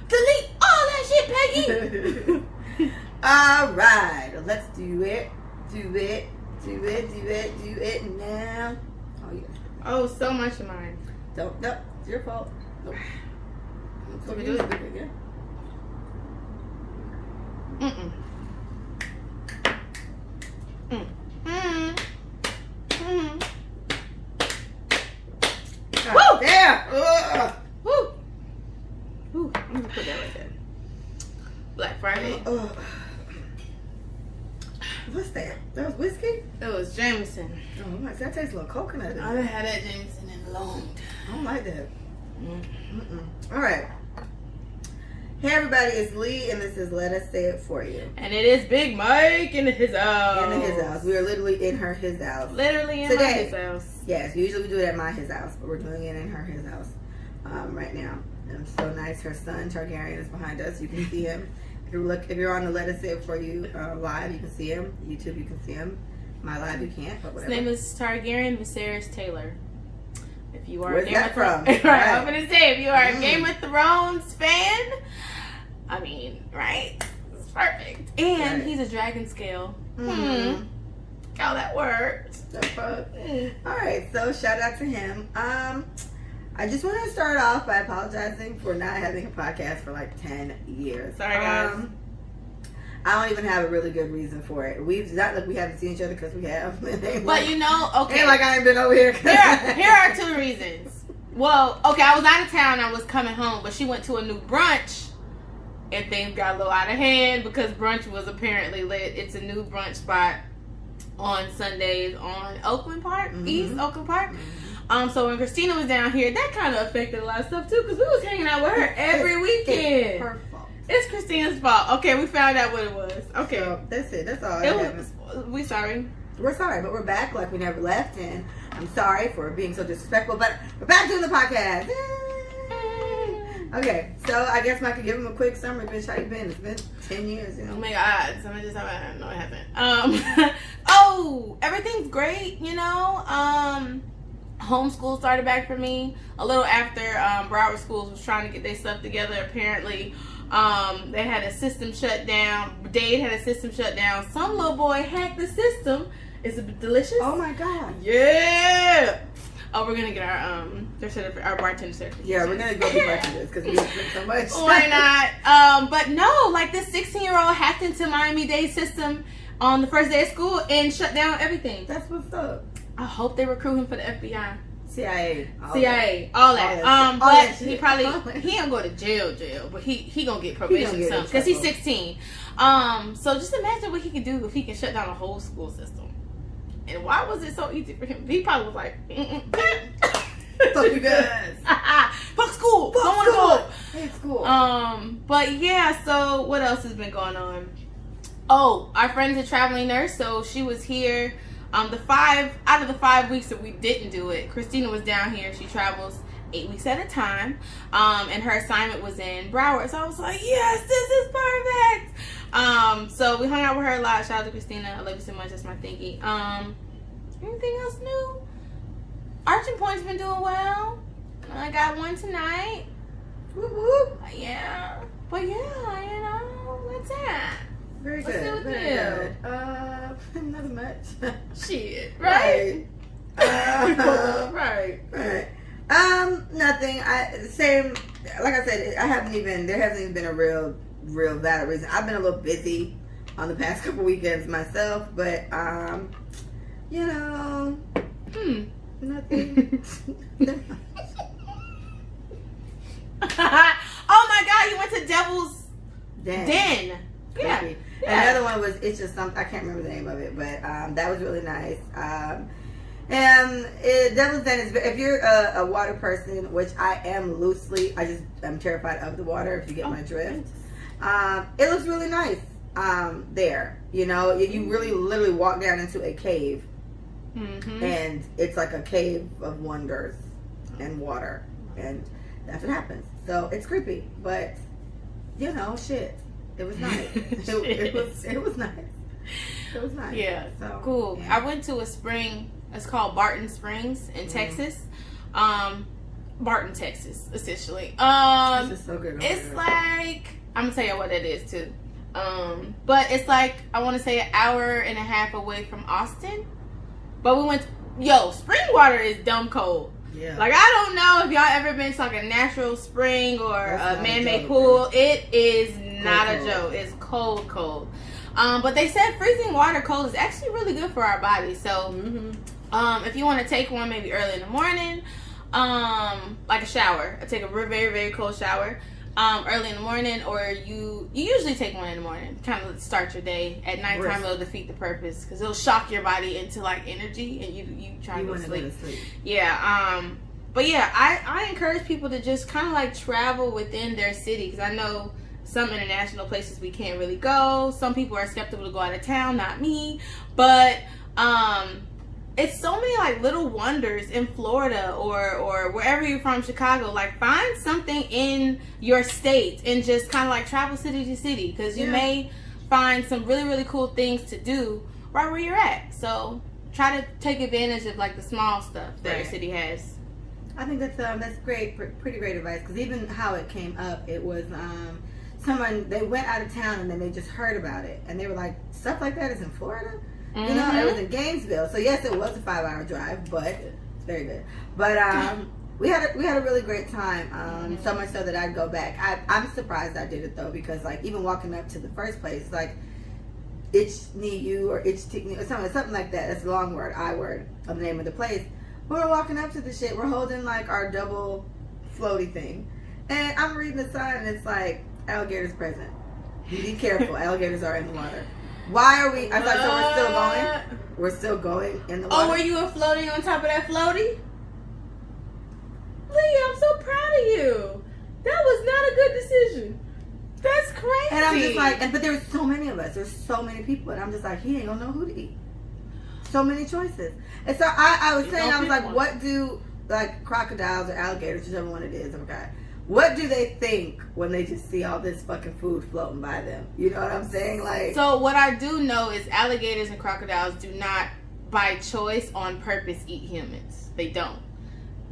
Delete all that shit, Peggy. All right, let's do it. Do it now. Oh yeah. Oh, so much of mine. Don't. Nope. It's your fault. Nope. So we do it again. Mm-mm. Woo! There! Woo! Woo! I'm gonna put that right there. Black Friday. What's that? That was whiskey? It was Jameson. Oh my, that tastes a little coconut. I haven't had that Jameson in a long time. I don't like that. All right. Hey everybody, it's Lee, and this is Let Us Say It For You. And it is Big Mike in his house. In his house. We are literally in his house. Literally in Today. his house. Yes, usually we do it at his house, but we're doing it in his house right now. And it's so nice. Her son Targaryen is behind us. You can see him. If you're on the Let Us Say It For You live, you can see him. YouTube, you can see him. My live, you can't. But whatever. His name is Targaryen Viserys Taylor. If you are Where's a Game that of Thrones, from? right? Right. I'm gonna say if you are a Game of Thrones fan, I mean, right? It's perfect. And he's a dragon scale. How that works. All right, so shout out to him. I just want to start off by apologizing for not having a podcast for like 10 years. Sorry, guys. I don't even have a really good reason for it. We've not like we haven't seen each other because we have. But you know, okay. Ain't like I ain't been over here. Here are two reasons. Well, okay, I was out of town. I was coming home, but she went to a new brunch, and things got a little out of hand because brunch was apparently lit. It's a new brunch spot on Sundays on Oakland Park, East Oakland Park. So when Christina was down here, that kind of affected a lot of stuff too because we was hanging out with her every weekend. It's her fault. It's Christina's fault. Okay, we found out what it was. Okay, So that's it. That's all. we sorry. We're sorry, but we're back like we never left, and I'm sorry for being so disrespectful. But we're back doing the podcast. Yay! Okay, so I guess I could give him a quick summary. Bitch, how you been? It's been 10 years, you know. Oh my God! Somebody just happened. No, it hasn't. Oh, everything's great. You know. Homeschool started back for me a little after Broward Schools was trying to get their stuff together. Apparently, they had a system shut down. Dade had a system shut down. Some little boy hacked the system. Is it delicious? Oh my God! Yeah. Oh, we're gonna get our bartender certificate. Yeah, we're gonna go be bartenders because we drink so much. Why not? But no, like this 16-year-old hacked into Miami-Dade system on the first day of school and shut down everything. That's what's up. I hope they recruit him for the FBI. CIA, all that. All But that he shit. probably he ain't go to jail, but he gonna get probation get in because he's trouble. 16. So just imagine what he can do if he can shut down a whole school system. And why was it so easy for him? He probably was like, Fuck you guys. fuck school. Fuck Don't want school. Hate school. to go. But yeah. So what else has been going on? Oh, our friend is a traveling nurse, so she was here. Out of the 5 weeks that we didn't do it, Christina was down here. She travels 8 weeks at a time, and her assignment was in Broward. So I was like, yes, this is perfect. So we hung out with her a lot. Shout out to Christina. I love you so much. That's my thingy. Anything else new? Arching Point's been doing well. I got one tonight. Whoop, whoop. Yeah, but yeah, you know, what's that? Very What's good. it with Very you? good. Nothing much. Shit, right? Right. Nothing. Same. Like I said, there hasn't even been a real valid reason. I've been a little busy on the past couple weekends myself, but you know, nothing. Oh my God, you went to Devil's Den. Yeah. Another one was It's Just Something. I can't remember the name of it, but that was really nice. And Devil's Den is, if you're a water person, which I am loosely, I'm terrified of the water, if you get my drift. It looks really nice there. You know, you really literally walk down into a cave, and it's like a cave of wonders and water, and that's what happens. So it's creepy, but you know, shit. It was nice. it was nice. It was nice. Yeah. So cool. Yeah. I went to a spring. It's called Barton Springs in Texas. Barton, Texas, essentially. This is so good. It's like, I'm gonna tell you what it is too. But it's like, I want to say an hour and a half away from Austin. But we went, spring water is dumb cold. Yeah. Like, I don't know if y'all ever been to like a natural spring or That's a not man-made a joke, pool. It is not Cold. a joke. It's cold. But they said freezing water cold is actually really good for our bodies. So, if you want to take one maybe early in the morning, like a shower, I take a very, very cold shower. Early in the morning, or you usually take one in the morning, kind of start your day. At nighttime, it'll defeat the purpose because it'll shock your body into like energy, and you try to go to sleep. Yeah. But yeah, I encourage people to just kind of like travel within their city, because I know some international places we can't really go. Some people are skeptical to go out of town, not me, but it's so many like little wonders in Florida or wherever you're from, Chicago. Like, find something in your state and just kind of like travel city to city, because you may find some really, really cool things to do right where you're at. So try to take advantage of like the small stuff that your city has. I think that's great, pretty great advice, because even how it came up, it was someone, they went out of town and then they just heard about it and they were like, stuff like that is in Florida? You know, it was in Gainesville. So yes, it was a 5-hour drive, but it's very good. But we had a really great time. So much so that I'd go back. I'm surprised I did it though, because like even walking up to the first place, like Ichneyu or Ichtiknew or something like that. That's a long word, I word of the name of the place. We're walking up to the shit. We're holding like our double floaty thing, and I'm reading the sign and it's like, alligators present. Be careful, alligators are in the water. Why are we? I thought so. We're still going. We're still going in the water. Oh, were you floating on top of that floaty? Leah, I'm so proud of you. That was not a good decision. That's crazy. And I'm just like, but there's so many of us. There's so many people, and I'm just like, he ain't gonna know who to eat. So many choices. And so I was saying, I was like, what do like crocodiles or alligators, whichever one it is, okay? What do they think when they just see all this fucking food floating by them? You know what I'm saying? Like, so what I do know is alligators and crocodiles do not, by choice, on purpose, eat humans. They don't.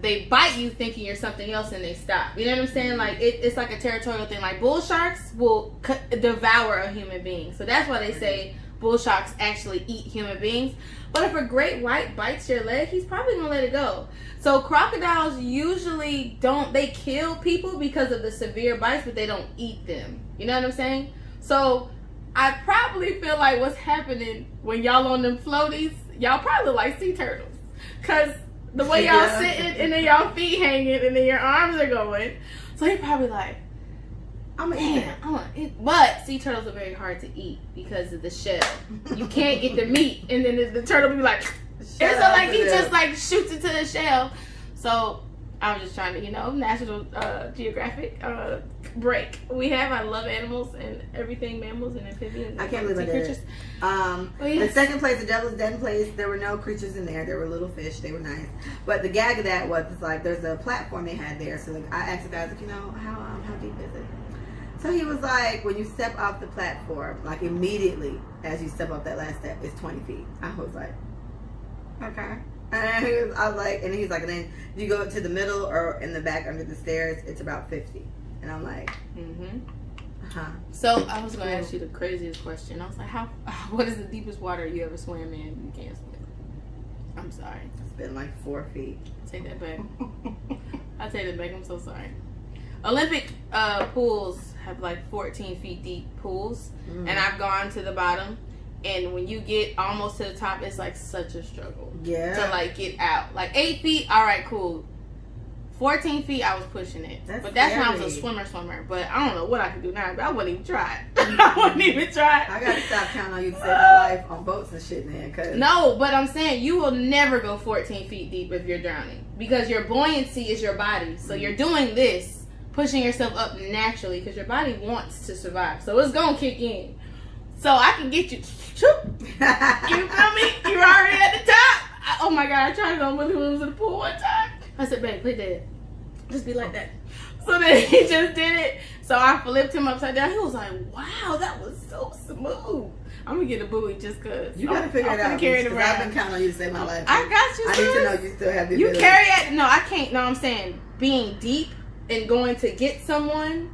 They bite you thinking you're something else and they stop. You know what I'm saying? Like, it's like a territorial thing. Like, bull sharks will devour a human being. So that's why they say bull sharks actually eat human beings. But if a great white bites your leg, he's probably going to let it go. So crocodiles usually don't, they kill people because of the severe bites, but they don't eat them. You know what I'm saying? So I probably feel like what's happening when y'all on them floaties, y'all probably like sea turtles. Because the way y'all sitting and then y'all feet hanging and then your arms are going. So they probably like, I'm gonna eat it. But sea turtles are very hard to eat because of the shell. You can't get the meat, and then the turtle be like, and so like he just like shoots into the shell. So I'm just trying to, National Geographic break. I love animals and everything, mammals and amphibians. I can't believe I did it. The second place, the Devil's Den place, there were no creatures in there. There were little fish. They were nice. But the gag of that was, it's like, there's a platform they had there. So like, I asked the guys, like, how deep is it? So he was like, when you step off the platform, like immediately as you step off that last step, it's 20 feet. I was like, okay. And I was like, and he's like, and then you go to the middle or in the back under the stairs, it's about 50. And I'm like, So I was going to ask you the craziest question. I was like, what is the deepest water you ever swam in? You can't swim. I'm sorry. It's been like 4 feet. Take that back. I take that back. I'm so sorry. Olympic pools have like 14 feet deep pools, and I've gone to the bottom, and when you get almost to the top, it's like such a struggle to like get out. Like 8 feet, all right, cool. 14 feet, I was pushing it. But that's when I was a swimmer. But I don't know what I could do now. But I wouldn't even try it. I wouldn't even try it. I got to stop counting on you to save my life on boats and shit, man. No, but I'm saying you will never go 14 feet deep if you're drowning. Because your buoyancy is your body. So you're doing this, pushing yourself up naturally, because your body wants to survive. So it's going to kick in. So I can get you. You feel me? You're already at the top. Oh my God, I tried to go Willie Williams in the pool one time. I said, babe, play dead. Just be like that. So then he just did it. So I flipped him upside down. He was like, wow, that was so smooth. I'm gonna get a buoy just cause. You gotta figure it out. Carry it Because around. I've been counting on you to save my life. I got you, I sis. need to know you still have the You ability. carry it. No, I can't. No, I'm saying being deep and going to get someone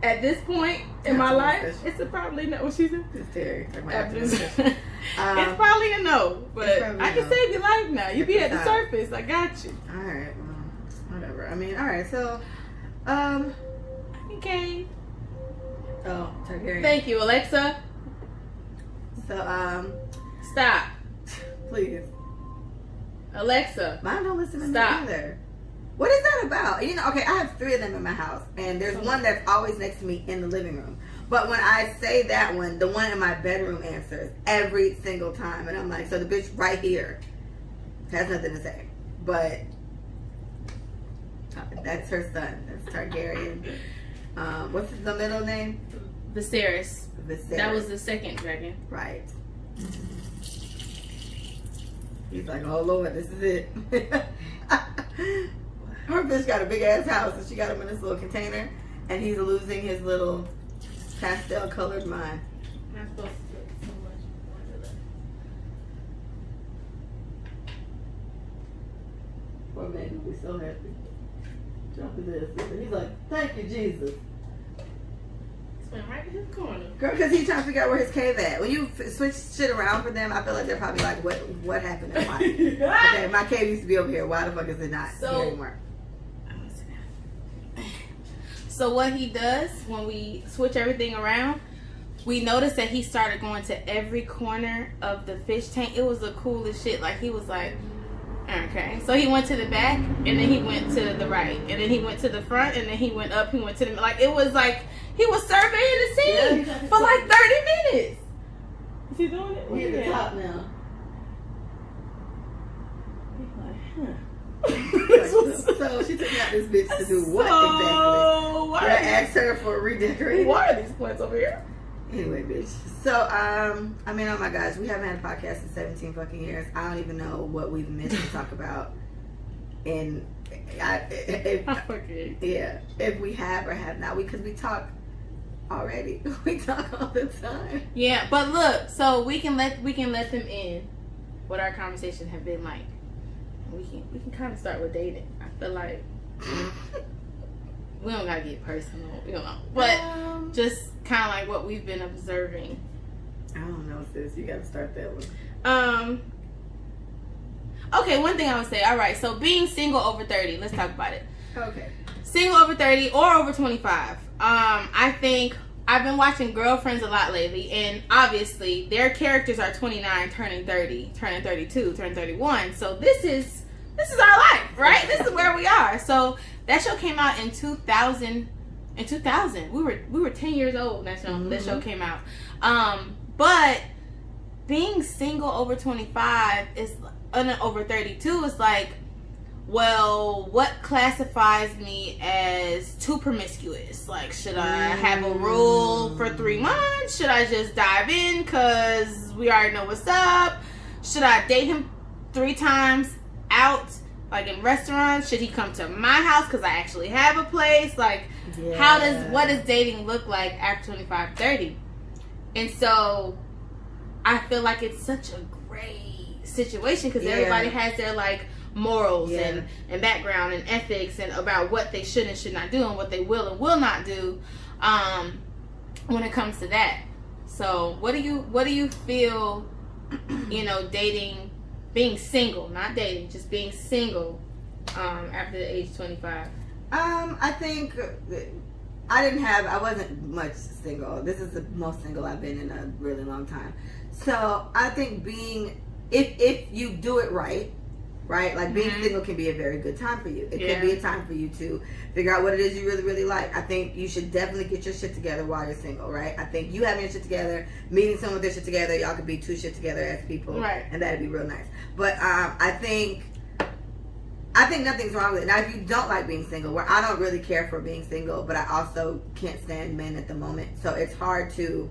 at this point in my life, it's a probably no. What she said? It's Terry. It's probably a no, but I can save your life now. You be at the surface. I got you. All right. Well, whatever. I mean, all right. So, okay. Oh, Targaryen. Thank you, Alexa. So, stop. Please. Alexa. Mine don't listen to Stop. me either. What is that about? You know, okay, I have 3 of them in my house, and there's one that's always next to me in the living room. But when I say that one, the one in my bedroom answers every single time, and I'm like, so the bitch right here has nothing to say. But that's her son. That's Targaryen. What's the middle name? Viserys. Viserys. That was the second dragon. Right. He's like, oh Lord, this is it. Her bitch got a big ass house and she got him in this little container and he's losing his little pastel colored mind. I'm not supposed to put so much water left. Poor man will be so happy. Jump into this. And he's like, thank you, Jesus. It's right in his corner. Girl, because he's trying to figure out where his cave at. When you switch shit around for them, I feel like they're probably like, what happened and why? Okay, my cave used to be over here. Why the fuck is it not here anymore? So what he does when we switch everything around, we noticed that he started going to every corner of the fish tank. It was the coolest shit. Like he was like, okay. So he went to the back and then he went to the right and then he went to the front and then he went up. He went to the like. It was like he was surveying the scene for like 30 minutes. Is he doing it? We're at the top now. So she took out this bitch to do what exactly? Did I ask her for redecorating? Why are these plants over here? Anyway, bitch. So, I mean, oh my gosh, we haven't had a podcast in 17 fucking years. I don't even know what we've missed to talk about. And if we have or have not, because we talk already. We talk all the time. Yeah, but look, so we can let them in what our conversations have been like. We can kind of start with dating. I feel like we don't gotta get personal, you know, but just kind of like what we've been observing. I don't know, sis. You gotta start that one. Okay, one thing I would say. All right, so being single over 30. Let's talk about it. Okay. Single over 30 or over 25. I think I've been watching Girlfriends a lot lately, and obviously their characters are 29, turning 30, turning 32, turning 31. So this is our life, right? This is where we are. So that show came out in 2000. In 2000, we were 10 years old. That show came out. But being single over 25 is over 32 is like, well, what classifies me as too promiscuous? Like, should I have a rule for 3 months? Should I just dive in because we already know what's up? Should I date him 3 times out, like in restaurants? Should he come to my house because I actually have a place? Like, what does dating look like after 25, 30? And so I feel like it's such a great situation because everybody has their like morals and background and ethics and about what they should and should not do and what they will and will not do when it comes to that. So what do you feel, you know, dating, being single, not dating, just being single after the age 25? I think I wasn't much single. This is the most single I've been in a really long time. So I think if you do it right, like being single can be a very good time for you. It can be a time for you to figure out what it is you really, really like. I think you should definitely get your shit together while you're single, right? I think you having your shit together, meeting someone with their shit together, y'all could be 2 shit together as people, right? And that'd be real nice. But I think nothing's wrong with it. Now, if you don't like being single, where I don't really care for being single, but I also can't stand men at the moment, so it's hard to.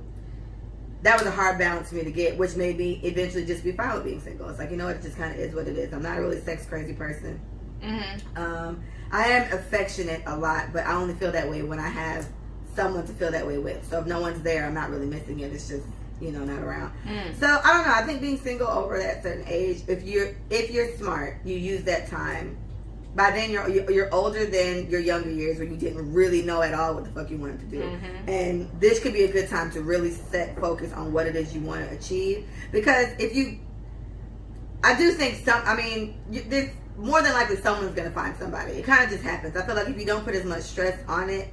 That was a hard balance for me to get, which made me eventually just be fine with being single. It's like, you know what, it just kind of is what it is. I'm not a really sex crazy person. I am affectionate a lot, but I only feel that way when I have someone to feel that way with. So if no one's there, I'm not really missing it. It's just, not around. So I don't know. I think being single over that certain age, if you're smart, you use that time. By then you're older than your younger years where you didn't really know at all what the fuck you wanted to do. And this could be a good time to really set focus on what it is you want to achieve. Because I do think there's more than likely someone's going to find somebody. It kind of just happens. I feel like if you don't put as much stress on it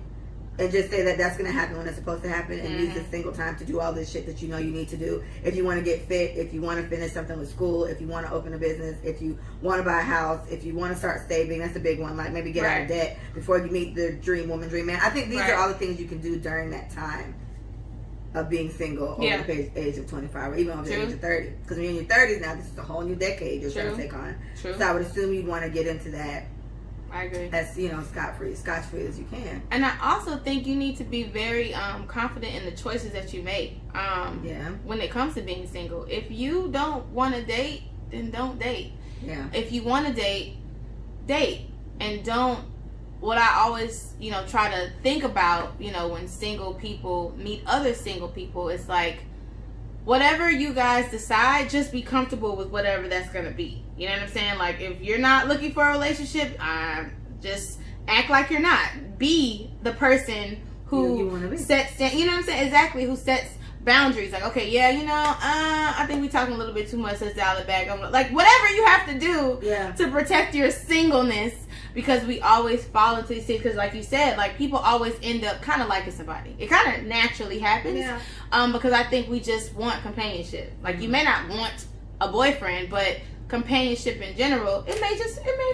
and just say that that's going to happen when it's supposed to happen and use this single time to do all this shit that you need to do. If you want to get fit, if you want to finish something with school, if you want to open a business, if you want to buy a house, if you want to start saving, that's a big one. Like maybe get out of debt before you meet the dream woman, dream man. I think these are all the things you can do during that time of being single over the age of 25 or even over the age of 30. Because when you're in your 30s now, this is a whole new decade you're trying to take on. So I would assume you'd want to get into that. I agree. As scot-free as you can. And I also think you need to be very confident in the choices that you make. When it comes to being single, if you don't want to date, then don't date. Yeah. If you want to date, and don't. What I always try to think about when single people meet other single people, it's like whatever you guys decide, just be comfortable with whatever that's gonna be. You know what I'm saying? Like, if you're not looking for a relationship, just act like you're not. Be the person who sets, you know what I'm saying? Exactly, who sets boundaries. Like, okay, I think we're talking a little bit too much. Let's dial it back. Like, whatever you have to do to protect your singleness, because we always fall into these things. Because, like you said, like people always end up kind of liking somebody. It kind of naturally happens. Because I think we just want companionship. Like, you may not want a boyfriend, but companionship in general, it may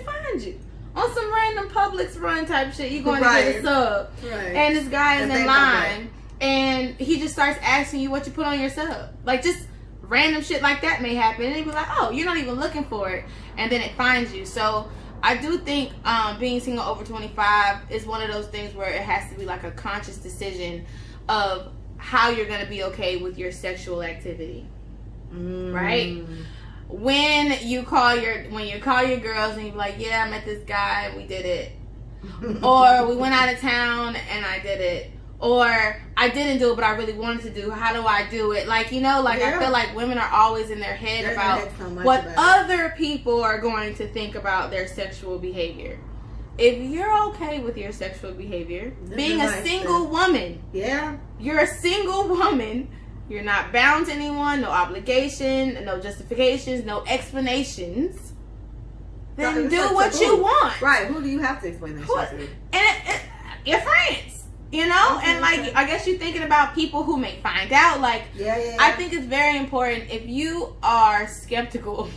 find you on some random Publix run type shit. You going to get a sub, and this guy is in line, and he just starts asking you what you put on your sub. Like, just random shit like that may happen, and he'd be like, oh, you're not even looking for it, and then it finds you. So I do think being single over 25 is one of those things where it has to be like a conscious decision of how you're going to be okay with your sexual activity. Right? When you call your girls and you're like, yeah, I met this guy, we did it. Or we went out of town and I did it. Or I didn't do it, but I really wanted to do. How do I do it? Like, I feel like women are always in their head about what other people are going to think about their sexual behavior. If you're okay with your sexual behavior, being a single woman, you're a single woman, you're not bound to anyone, no obligation, no justifications, no explanations, then do what you want. Right, who do you have to explain that shit to? And your friends. And like, I guess you're thinking about people who may find out. Like, I think it's very important if you are skeptical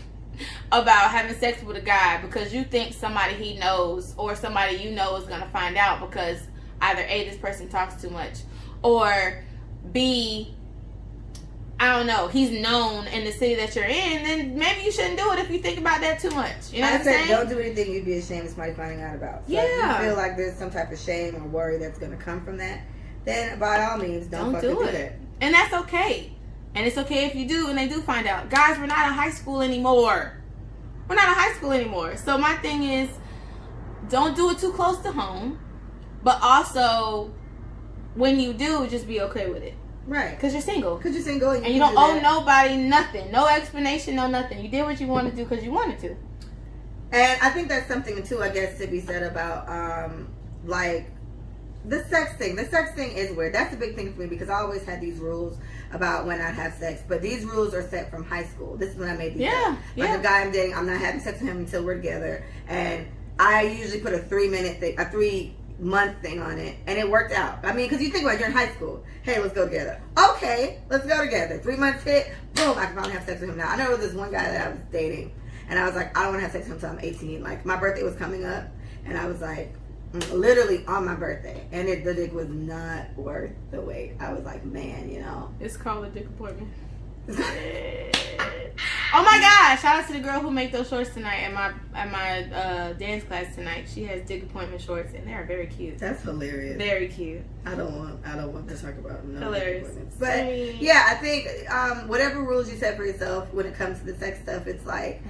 about having sex with a guy because you think somebody he knows or somebody you know is going to find out because either A, this person talks too much, or B, I don't know, he's known in the city that you're in, then maybe you shouldn't do it if you think about that too much. You know what I'm saying? Don't do anything you'd be ashamed of somebody finding out about. So if you feel like there's some type of shame or worry that's going to come from that, then by all means, don't fucking do that. And that's okay. And it's okay if you do and they do find out. Guys, we're not in high school anymore. So my thing is, don't do it too close to home. But also, when you do, just be okay with it. Right. Because you're single. And you don't owe nobody nothing. No explanation, no nothing. You did what you wanted to do because you wanted to. And I think that's something, too, I guess, to be said about, like, the sex thing. The sex thing is weird. That's a big thing for me because I always had these rules about when I'd have sex. But these rules are set from high school. This is when I made these up. Like, a guy I'm dating, I'm not having sex with him until we're together. And I usually put a 3-month thing on it, and it worked out. I mean, because you think about it, you're in high school. Hey, let's go together. Okay, let's go together. 3 months hit, boom, I can finally have sex with him now. I know there was this one guy that I was dating, and I was like, I don't want to have sex with him until I'm 18. Like, my birthday was coming up, and I was like, literally on my birthday, and the dick was not worth the wait. I was like, man, It's called a dick appointment. Oh my gosh! Shout out to the girl who made those shorts tonight at my dance class tonight. She has dick appointment shorts and they are very cute. That's hilarious. Very cute. I don't want to talk about hilarious. But yeah, I think whatever rules you set for yourself when it comes to the sex stuff, it's like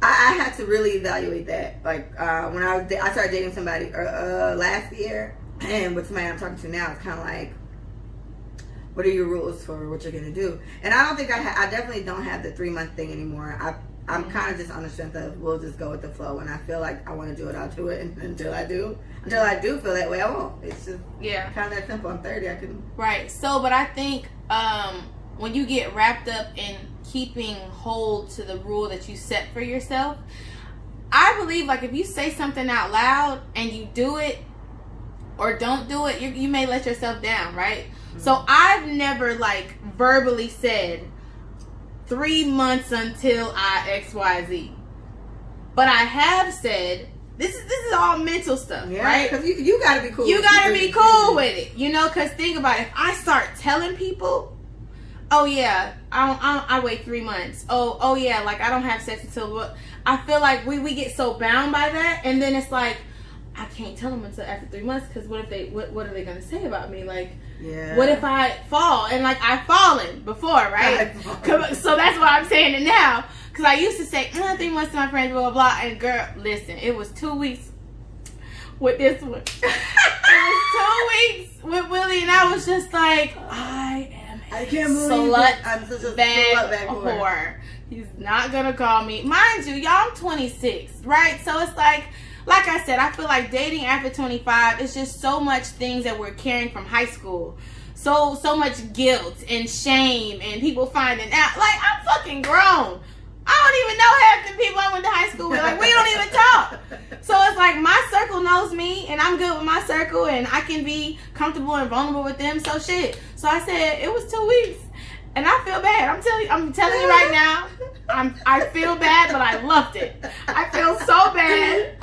I had to really evaluate that. Like when I started dating somebody last year, and with somebody I'm talking to now, it's kind of like, what are your rules for what you're gonna do? And I don't think I definitely don't have the 3-month thing anymore. I'm kind of just on the strength of we'll just go with the flow. When I feel like I want to do it, I'll do it. And until I do feel that way, I won't. It's just kind of that simple. I'm 30. I can. Right. So, but I think when you get wrapped up in keeping hold to the rule that you set for yourself, I believe like if you say something out loud and you do it or don't do it, you may let yourself down, right? Mm-hmm. So I've never like verbally said 3 months until I XYZ, but I have said this is all mental stuff, right? Because you gotta be cool. You gotta be cool with it, you know. Because think about it. If I start telling people, oh yeah, I wait 3 months. Oh yeah, like I don't have sex until. I feel like we get so bound by that, and then it's like I can't tell them until after 3 months because what are they gonna say about me? Like, what if I fall? And like I've fallen before, right? So that's why I'm saying it now. Because I used to say 3 months to my friends, blah blah blah. And girl, listen, it was 2 weeks with this one. It was 2 weeks with Willie, and I was just like, I can't believe I'm such a bad whore. He's not gonna call me. Mind you, y'all, I'm 26, right? So it's like I said, I feel like dating after 25 is just so much things that we're carrying from high school. So much guilt and shame and people finding out. Like, I'm fucking grown. I don't even know half the people I went to high school with. Like, we don't even talk. So it's like my circle knows me and I'm good with my circle and I can be comfortable and vulnerable with them. So shit. So I said, it was 2 weeks. And I feel bad. I'm telling you right now. I feel bad, but I loved it. I feel so bad.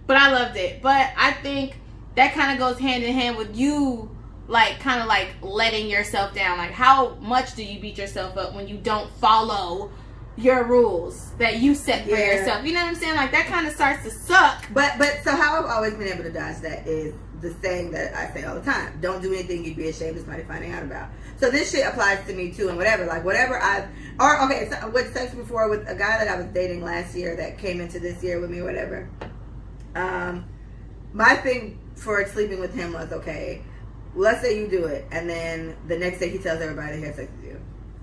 But I loved it. But I think that kind of goes hand in hand with you, like, kind of like letting yourself down. Like, how much do you beat yourself up when you don't follow your rules that you set for yourself? You know what I'm saying? Like, that kind of starts to suck. But so how I've always been able to dodge that is the saying that I say all the time: don't do anything you'd be ashamed of somebody finding out about. So this shit applies to me too, and whatever so with sex before with a guy that I was dating last year that came into this year with me or whatever. My thing for sleeping with him was, okay, let's say you do it, and then the next day he tells everybody that he had sex with you,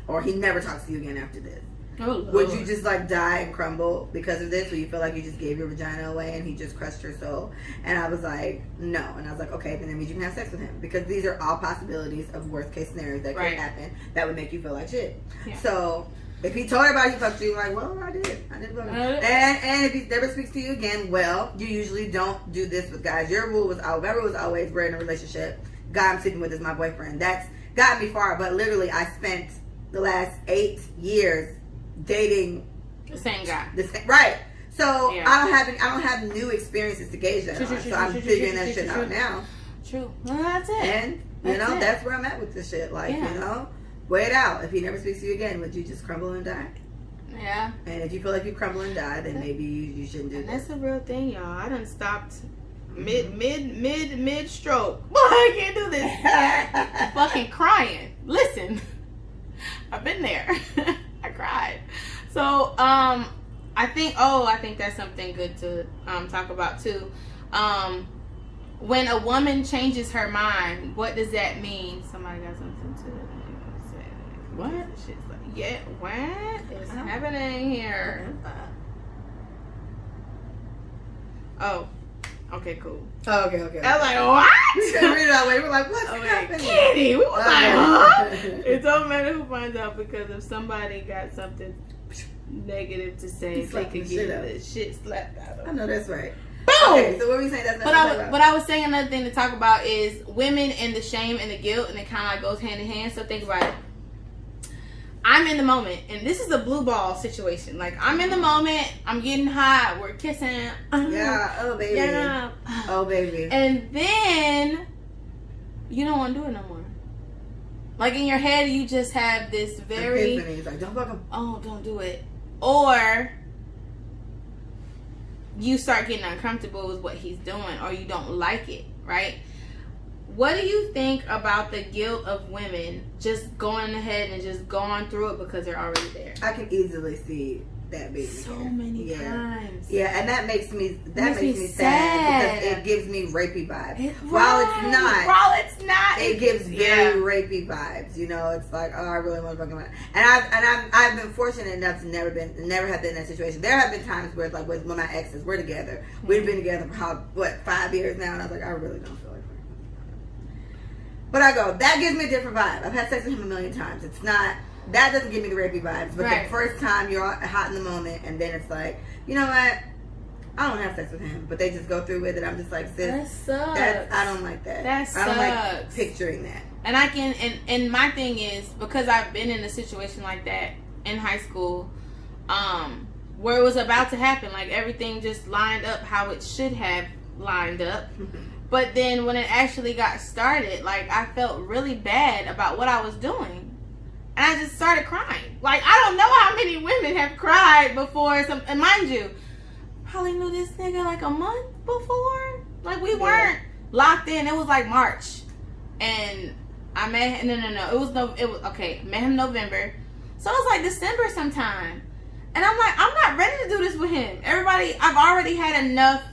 or he never talks to you again after this. Oh, would you just like die and crumble because of this? Or you feel like you just gave your vagina away and he just crushed your soul? And I was like, no. And I was like, okay, then that means you can have sex with him, because these are all possibilities of worst case scenarios that could happen that would make you feel like shit. Yeah. So if he told everybody he fucked you, like, well, I did fuck him. And if he never speaks to you again, well, you usually don't do this with guys. Your rule was always, we're in a relationship. Guy I'm sleeping with is my boyfriend. That's got me far. But literally, I spent the last 8 years dating the same guy. Right. So I don't have new experiences to gauge that on. So I'm figuring that shit out now. True. Well, that's it. And that's where I'm at with this shit. Like, weigh it out. If he never speaks to you again, would you just crumble and die? Yeah. And if you feel like you crumble and die, then maybe you shouldn't do that. That's a real thing, y'all. I done stopped mid stroke. Boy, I can't do this. Fucking crying. Listen, I've been there. I cried. So I think that's something good to talk about too. When a woman changes her mind, what does that mean? Somebody got something to say. What? Shit's like, what is happening here? Oh, okay, cool. Oh, okay. I was like, what? We couldn't read it that way. We were like, what's happening? Kitty. We was like, huh? It don't matter who finds out, because if somebody got something negative to say, they could get the shit slapped out of them. I know that's right. Boom! Okay, so what were you saying? But I was saying another thing to talk about is women and the shame and the guilt, and it kind of like goes hand in hand. So think about it. I'm in the moment, and this is a blue ball situation. Like, I'm in the moment, I'm getting hot, we're kissing. Yeah, oh baby. Yeah. Oh baby. And then you don't want to do it no more. Like, in your head, you just have this very Epiphany. Like, don't fuck him. Oh, don't do it. Or you start getting uncomfortable with what he's doing, or you don't like it, right? What do you think about the guilt of women just going ahead and just going through it because they're already there? I can easily see that behavior. So many times. Yeah, and that makes me sad because it gives me rapey vibes. While it's not, it gives very rapey vibes. You know, it's like, oh, I really want to fucking. And I've been fortunate enough to never have been in that situation. There have been times where, like, with my exes, we're together. We've been together for 5 years now, and I was like, I really don't feel like fucking. But I go, that gives me a different vibe. I've had sex with him a million times. It's not. That doesn't give me the rapey vibes. But the first time you're hot in the moment, and then it's like, you know what? I don't have sex with him, but they just go through with it. I'm just like, sis, that sucks. I don't like that. That sucks. I don't like picturing that. And I can, and my thing is, because I've been in a situation like that in high school, where it was about to happen, like everything just lined up how it should have lined up. But then when it actually got started, like, I felt really bad about what I was doing. And I just started crying. Like, I don't know how many women have cried before. And mind you, probably knew this nigga like a month before. Like, we weren't locked in. It was like March. And I met him. Met him November. So it was like December sometime. And I'm like, I'm not ready to do this with him. I've already had enough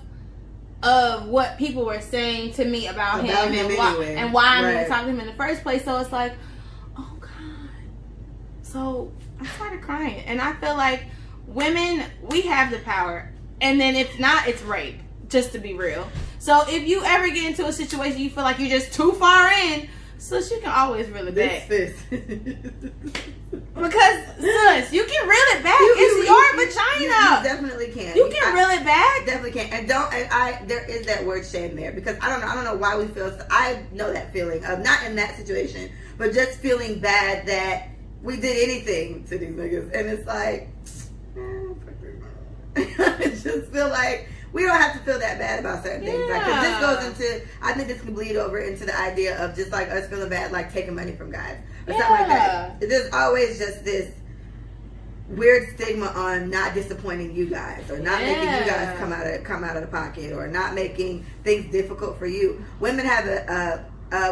of what people were saying to me about him and why I'm going to talk to him in the first place. So it's like, oh God. So I started crying. And I feel like women, we have the power. And then if not, it's rape. Just to be real. So if you ever get into a situation you feel like you're just too far in, sis, you can always reel it back. Because, sis, you can reel it back. It's your vagina. You definitely can. You can reel it back. Definitely can. And there is that word shame there. Because I don't know why we feel, I know that feeling of, not in that situation, but just feeling bad that we did anything to these niggas. And it's like, I just feel like we don't have to feel that bad about certain things. Like, 'cause this goes into, I think this can bleed over into the idea of just like us feeling bad, like taking money from guys or something like that. There's always just this weird stigma on not disappointing you guys, or not making you guys come out of the pocket, or not making things difficult for you. Women have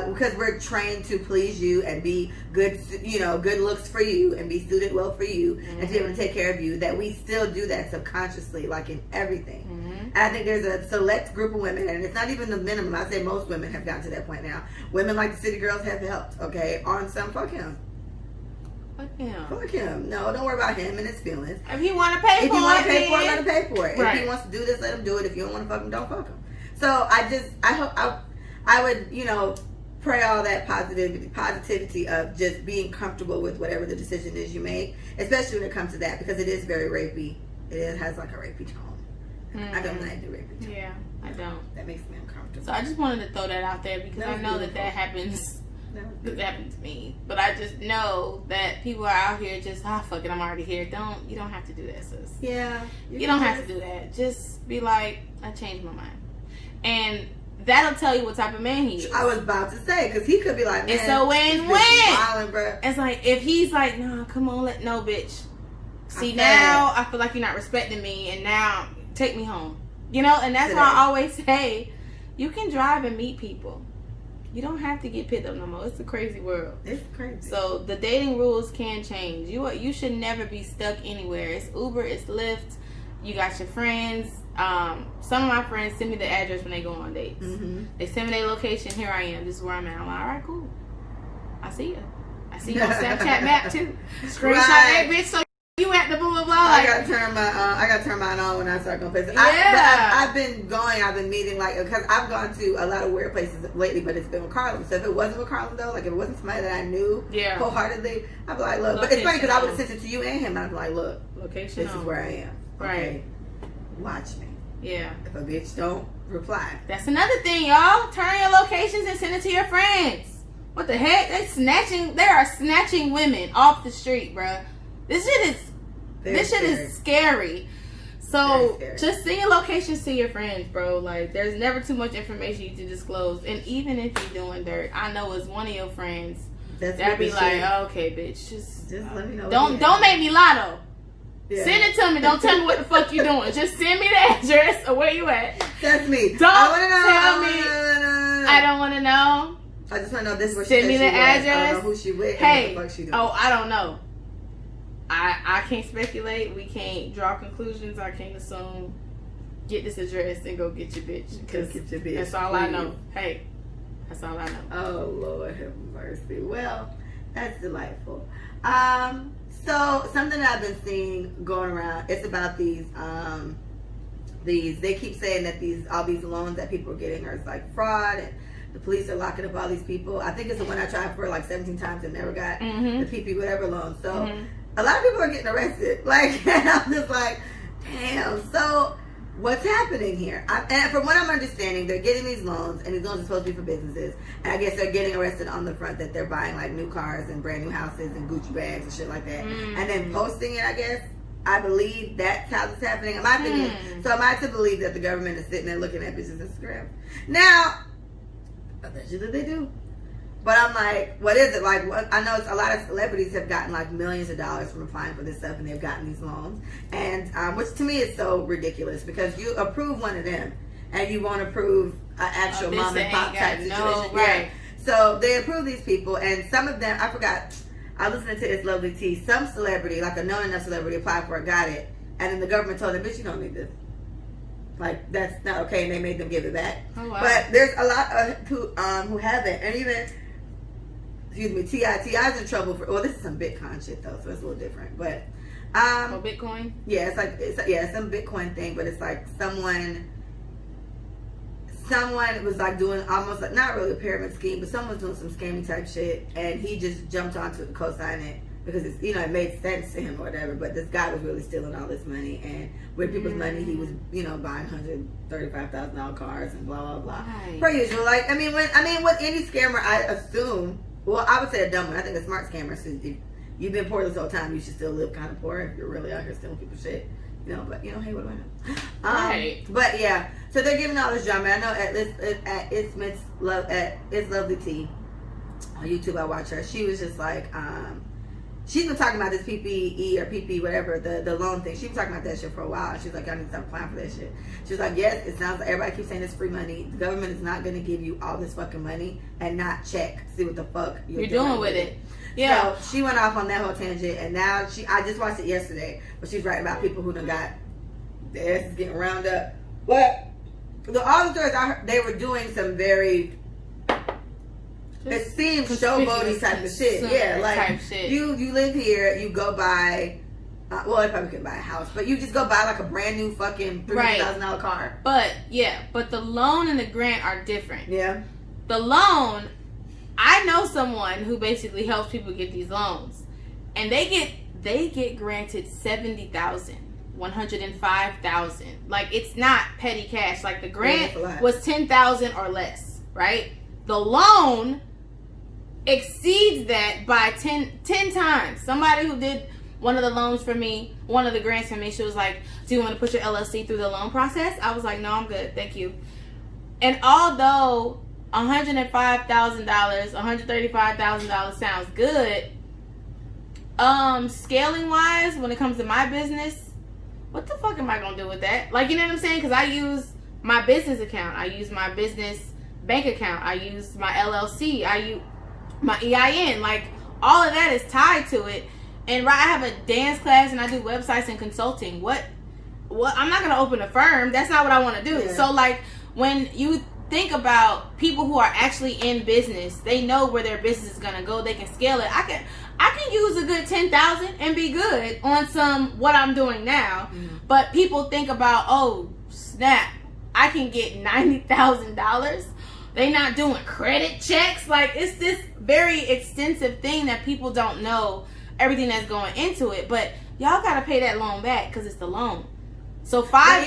because we're trained to please you and be good, good looks for you and be suited well for you and to be able to take care of you, that we still do that subconsciously, like in everything. And I think there's a select group of women, and it's not even the minimum. I say most women have gotten to that point now. Women like the City Girls have helped, okay, on some, fuck him. Fuck him. No, don't worry about him and his feelings. If he want to pay for it, let him pay for it. Right. If he wants to do this, let him do it. If you don't want to fuck him, don't fuck him. So I would, pray all that positivity of just being comfortable with whatever the decision is you make, especially when it comes to that, because it is very rapey. It has like a rapey tone. I don't like the rapey tone. Yeah, I don't. That makes me uncomfortable. So I just wanted to throw that out there because I know that happens. That happened to me. But I just know that people are out here just, fuck it, I'm already here. You don't have to do that, sis. Yeah. You don't have to do that. Just be like, I changed my mind. And that'll tell you what type of man he is. I was about to say, because he could be like, man, and so when bro. It's like, if he's like, nah, come on, no, bitch. See, now I feel like you're not respecting me, and now take me home. And that's why I always say, you can drive and meet people. You don't have to get picked up no more. It's a crazy world. It's crazy. So the dating rules can change. You should never be stuck anywhere. It's Uber, it's Lyft. You got your friends. Some of my friends send me the address when they go on dates. They send me their location. Here I am. This is where I'm at. I'm like, all right, cool. I see you. I see you on Snapchat map too. Screenshot that bitch. So you at the blah blah blah. I gotta turn mine on when I start going places. I've been meeting, like, because I've gone to a lot of weird places lately, but it's been with Carlin. So if it wasn't with Carlin though, like if it wasn't somebody that I knew wholeheartedly, I'd be like, look. But it's funny because I would have sent it to you and him, and I'd be like, look, location. This is where I am. Okay? Right. Watch me. Yeah. If a bitch don't reply. That's another thing, y'all. Turn your locations and send it to your friends. What the heck? They are snatching women off the street, bruh. This shit is scary. So just send your locations to your friends, bro. Like, there's never too much information you can disclose. And even if you're doing dirt, I know it's one of your friends that'd be like, okay, bitch, just let me know. Don't make me lie though. Yeah. Send it to me. Don't tell me what the fuck you doing. Just send me the address or where you at. That's me. Don't tell me. I don't want to know. I just want to know this. Send me the address. I don't know who she with. Hey. And what the fuck she doing. Oh, I don't know. I can't speculate. We can't draw conclusions. I can't assume. Get this address and go get your bitch. Because that's all I know. Hey, that's all I know. Oh, Lord have mercy. Well, that's delightful. So something that I've been seeing going around, it's about these, they keep saying that all these loans that people are getting are like fraud, and the police are locking up all these people. I think it's the one I tried for like 17 times and never got the PP whatever loan. So a lot of people are getting arrested. Like, and I'm just like, damn. So what's happening here? And from what I'm understanding, they're getting these loans, and these loans are supposed to be for businesses. And I guess they're getting arrested on the front that they're buying like new cars and brand new houses and Gucci bags and shit like that. And then posting it, I guess. I believe that's how this is happening, in my opinion. So am I to believe that the government is sitting there looking at bitches' Instagram? Now, allegedly they do. But I'm like, what is it? Like, I know a lot of celebrities have gotten like millions of dollars from applying for this stuff, and they've gotten these loans. And which to me is so ridiculous, because you approve one of them and you won't approve an actual mom and pop type situation. No, right. So they approve these people, and some of them, I forgot, I listened to It's Lovely Tea. Some celebrity, like a known enough celebrity, applied for it, got it, and then the government told them, bitch, you don't need this. Like, that's not okay, and they made them give it back. Oh, wow. But there's a lot who haven't, and even, excuse me, T.I.'s in trouble for, well, this is some Bitcoin shit though, so it's a little different. But Bitcoin? Yeah, it's some Bitcoin thing, but it's like someone was like doing almost like, not really a pyramid scheme, but someone's doing some scammy type shit, and he just jumped onto it and co-signed it because it's, you know, it made sense to him or whatever. But this guy was really stealing all this money, and with people's money, he was, you know, buying $135,000 cars and blah blah blah. Right. Per usual. Like, I mean, with any scammer, I assume. Well, I would say a dumb one. I think a smart scammer is, if you've been poor this whole time, you should still live kind of poor if you're really out here stealing people's shit. You know, but, you know, hey, what do I know? Right. But, yeah. So they're giving all this drama. I know at It's Lovely Tea on YouTube, I watch her. She was just like, she's been talking about this PPE or PP, whatever, the loan thing. She was talking about that shit for a while. She's like, I need to start applying for that shit. She was like, yes, it sounds like everybody keeps saying it's free money. The government is not going to give you all this fucking money and not check, see what the fuck you're doing with it. Yeah. So she went off on that whole tangent, and now I just watched it yesterday, but she's writing about people who done got their asses getting round up. But all the stories I heard, they were doing some very, it seems showboaty type of shit. Yeah, like you live here, you go buy, well, I probably couldn't buy a house, but you just go buy like a brand new fucking $300,000 car. But the loan and the grant are different. Yeah. The loan, I know someone who basically helps people get these loans, and they get granted $70,000, $105,000. Like, it's not petty cash. Like, the grant was $10,000 or less, right? The loan exceeds that by 10 times. Somebody who did one of the loans for me, one of the grants for me, she was like, do you want to put your LLC through the loan process? I was like, no, I'm good, thank you. And although $105,000, $135,000 sounds good, scaling wise, when it comes to my business, what the fuck am I gonna do with that? Like, you know what I'm saying? Because I use my business account, I use my business bank account, I use my LLC, I use my EIN. Like, all of that is tied to it. And I have a dance class, and I do websites and consulting. What I'm not gonna open a firm. That's not what I want to do. Yeah. So, like, when you think about people who are actually in business, they know where their business is gonna go. They can scale it. I can use a good 10,000 and be good on some what I'm doing now. Mm-hmm. But people think about, oh snap, I can get $90,000. They not doing credit checks. Like, it's this very extensive thing that people don't know everything that's going into it. But y'all gotta pay that loan back because it's the loan. So 5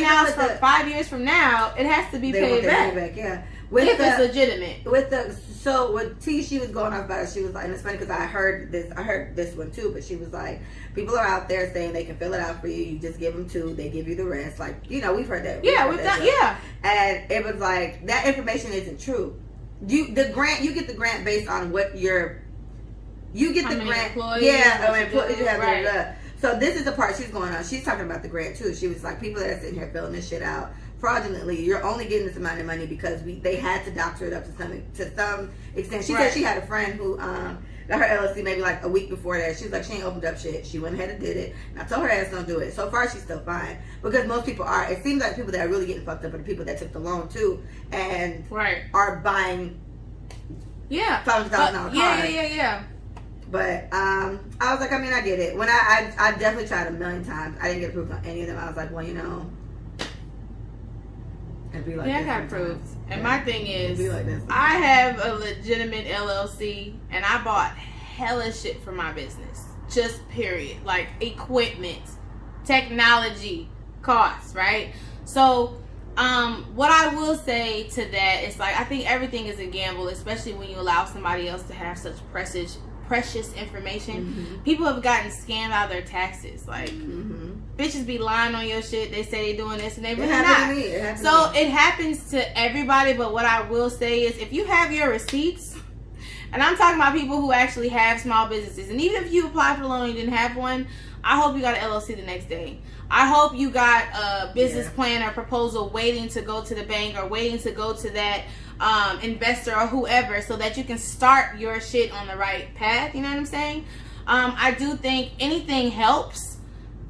years from now, it has to be paid back. Yeah, it's legitimate. With T, she was going off about it. She was like, and it's funny because I heard this one too. But she was like, people are out there saying they can fill it out for you. You just give them 2, they give you the rest. Like, you know, we've heard that. We've done. Yeah, and it was like that information isn't true. You get the grant based on what you get how the many grant. Employees, Employees you have. Right. So this is the part she's going on. She's talking about the grant too. She was like, people that are sitting here filling this shit out fraudulently, you're only getting this amount of money because they had to doctor it up to some extent. She Right. said she had a friend who got her LLC maybe like a week before that. She was like, she ain't opened up shit. She went ahead and did it. And I told her ass don't do it. So far, she's still fine. Because most people are. It seems like people that are really getting fucked up are the people that took the loan too and Right. are buying Yeah. $500,000 Yeah. But I was like, I mean, I get it. When I definitely tried a million times. I didn't get approved on any of them. I was like, well, you know, it'd be like Yeah, I this got sometimes. approved. And Yeah. my thing It'd is, be like this I sometimes. have a legitimate LLC, and I bought hella shit for my business. Just period. Like equipment, technology, costs, right? So, what I will say to that is like, I think everything is a gamble, especially when you allow somebody else to have such precious information. People have gotten scammed out of their taxes. Like, bitches be lying on your shit. They say they doing this and they really not. happened to me. It happened So to me. it happens to everybody, but what I will say is if you have your receipts, and I'm talking about people who actually have small businesses, and even if you applied for the loan and you didn't have one, I hope you got an LLC the next day. I hope you got a business plan or proposal waiting to go to the bank or waiting to go to that investor or whoever so that you can start your shit on the right path. You know what I'm saying? I do think anything helps,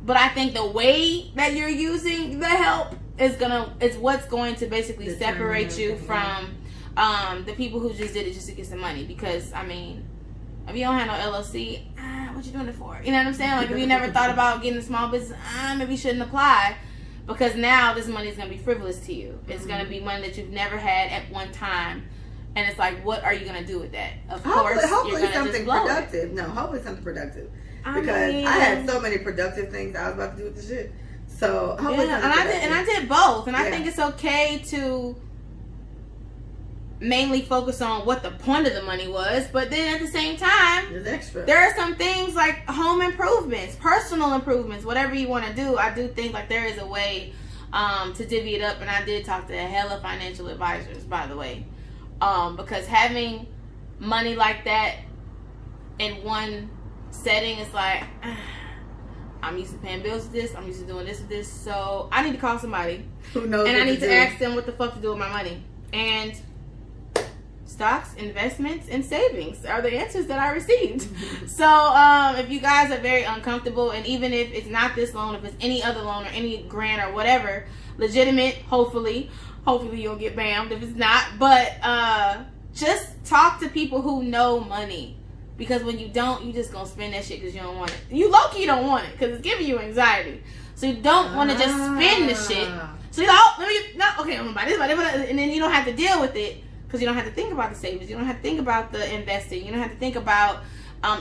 but I think the way that you're using the help is what's going to basically separate you from the people who just did it just to get some money. Because I mean, if you don't have no LLC, what you doing it for? You know what I'm saying? Like if you never thought about getting a small business, maybe you shouldn't apply, because now this money is going to be frivolous to you. It's going to be money that you've never had at one time. And it's like, what are you going to do with that? Of course, hopefully you're going to something just blow productive. it. No, hopefully something productive. I Because mean, I had so many productive things I was about to do with the shit. So hopefully yeah, something and I productive. did both. And I Yeah. think it's okay to mainly focus on what the point of the money was, but then at the same time, There's extra. there are some things like home improvements, personal improvements, whatever you want to do. I do think like there is a way to divvy it up, and I did talk to a hella financial advisors, by the way, because having money like that in one setting is like, I'm used to paying bills with this, I'm used to doing this with this, so I need to call somebody, Who knows? and what I need to do. ask them what the fuck to do with my money. And stocks, investments, and savings are the answers that I received. So if you guys are very uncomfortable, and even if it's not this loan, if it's any other loan or any grant or whatever, legitimate, hopefully you'll get bammed if it's not, but just talk to people who know money, because when you don't, you just gonna spend that shit because you don't want it. You low-key don't want it because it's giving you anxiety, so you don't want to just spend the shit. So you're like, oh, okay, I'm gonna buy this, and then you don't have to deal with it because you don't have to think about the savings, you don't have to think about the investing, you don't have to think about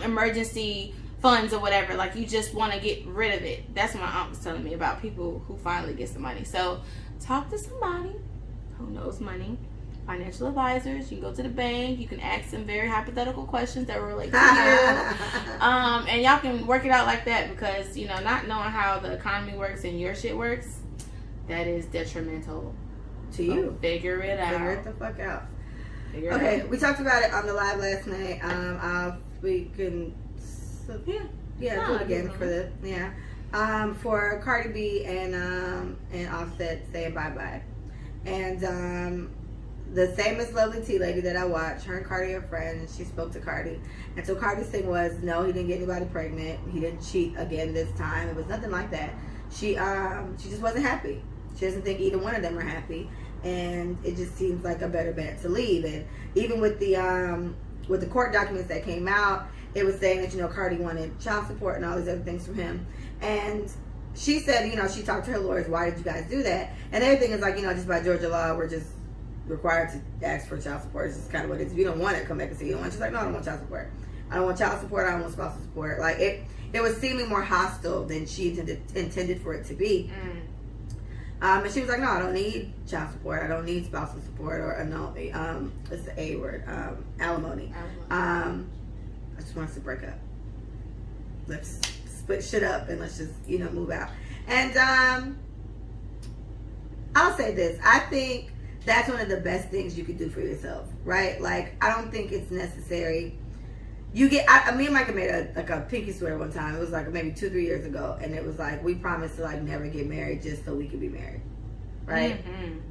emergency funds or whatever. Like, you just want to get rid of it. That's what my aunt was telling me about people who finally get some money. So talk to somebody who knows money. Financial advisors. You can go to the bank. You can ask them very hypothetical questions that relate to you. And y'all can work it out like that, because, you know, not knowing how the economy works and your shit works, that is detrimental To you. Figure it out. Figure it the fuck out. Figure it Okay, out. we talked about it on the live last night. We can, Yeah. do it again for the for Cardi B and Offset saying bye bye, and the famous lovely tea lady that I watch, her and Cardi are friends. She spoke to Cardi, and so Cardi's thing was, no, he didn't get anybody pregnant. He didn't cheat again this time. It was nothing like that. She just wasn't happy. She doesn't think either one of them are happy. And it just seems like a better bet to leave. And even with the court documents that came out, it was saying that, you know, Cardi wanted child support and all these other things from him. And she said, you know, she talked to her lawyers, why did you guys do that? And everything is like, you know, just by Georgia law, we're just required to ask for child support. It's just kind of what it is. If you don't want it, come back and say you don't want it. She's like, no, I don't want child support. I don't want child support. I don't want spousal support. Like, it was seeming more hostile than she intended for it to be. And she was like, no, I don't need child support. I don't need spousal support, or no, it's the A word, alimony. I just want us to break up. Let's split shit up and let's just, you know, move out. And I'll say this. I think that's one of the best things you could do for yourself, right? Like, I don't think it's necessary. You get, me and Micah made a pinky swear one time. It was like maybe 2-3 years ago, and it was like, we promised to like never get married just so we could be married. right?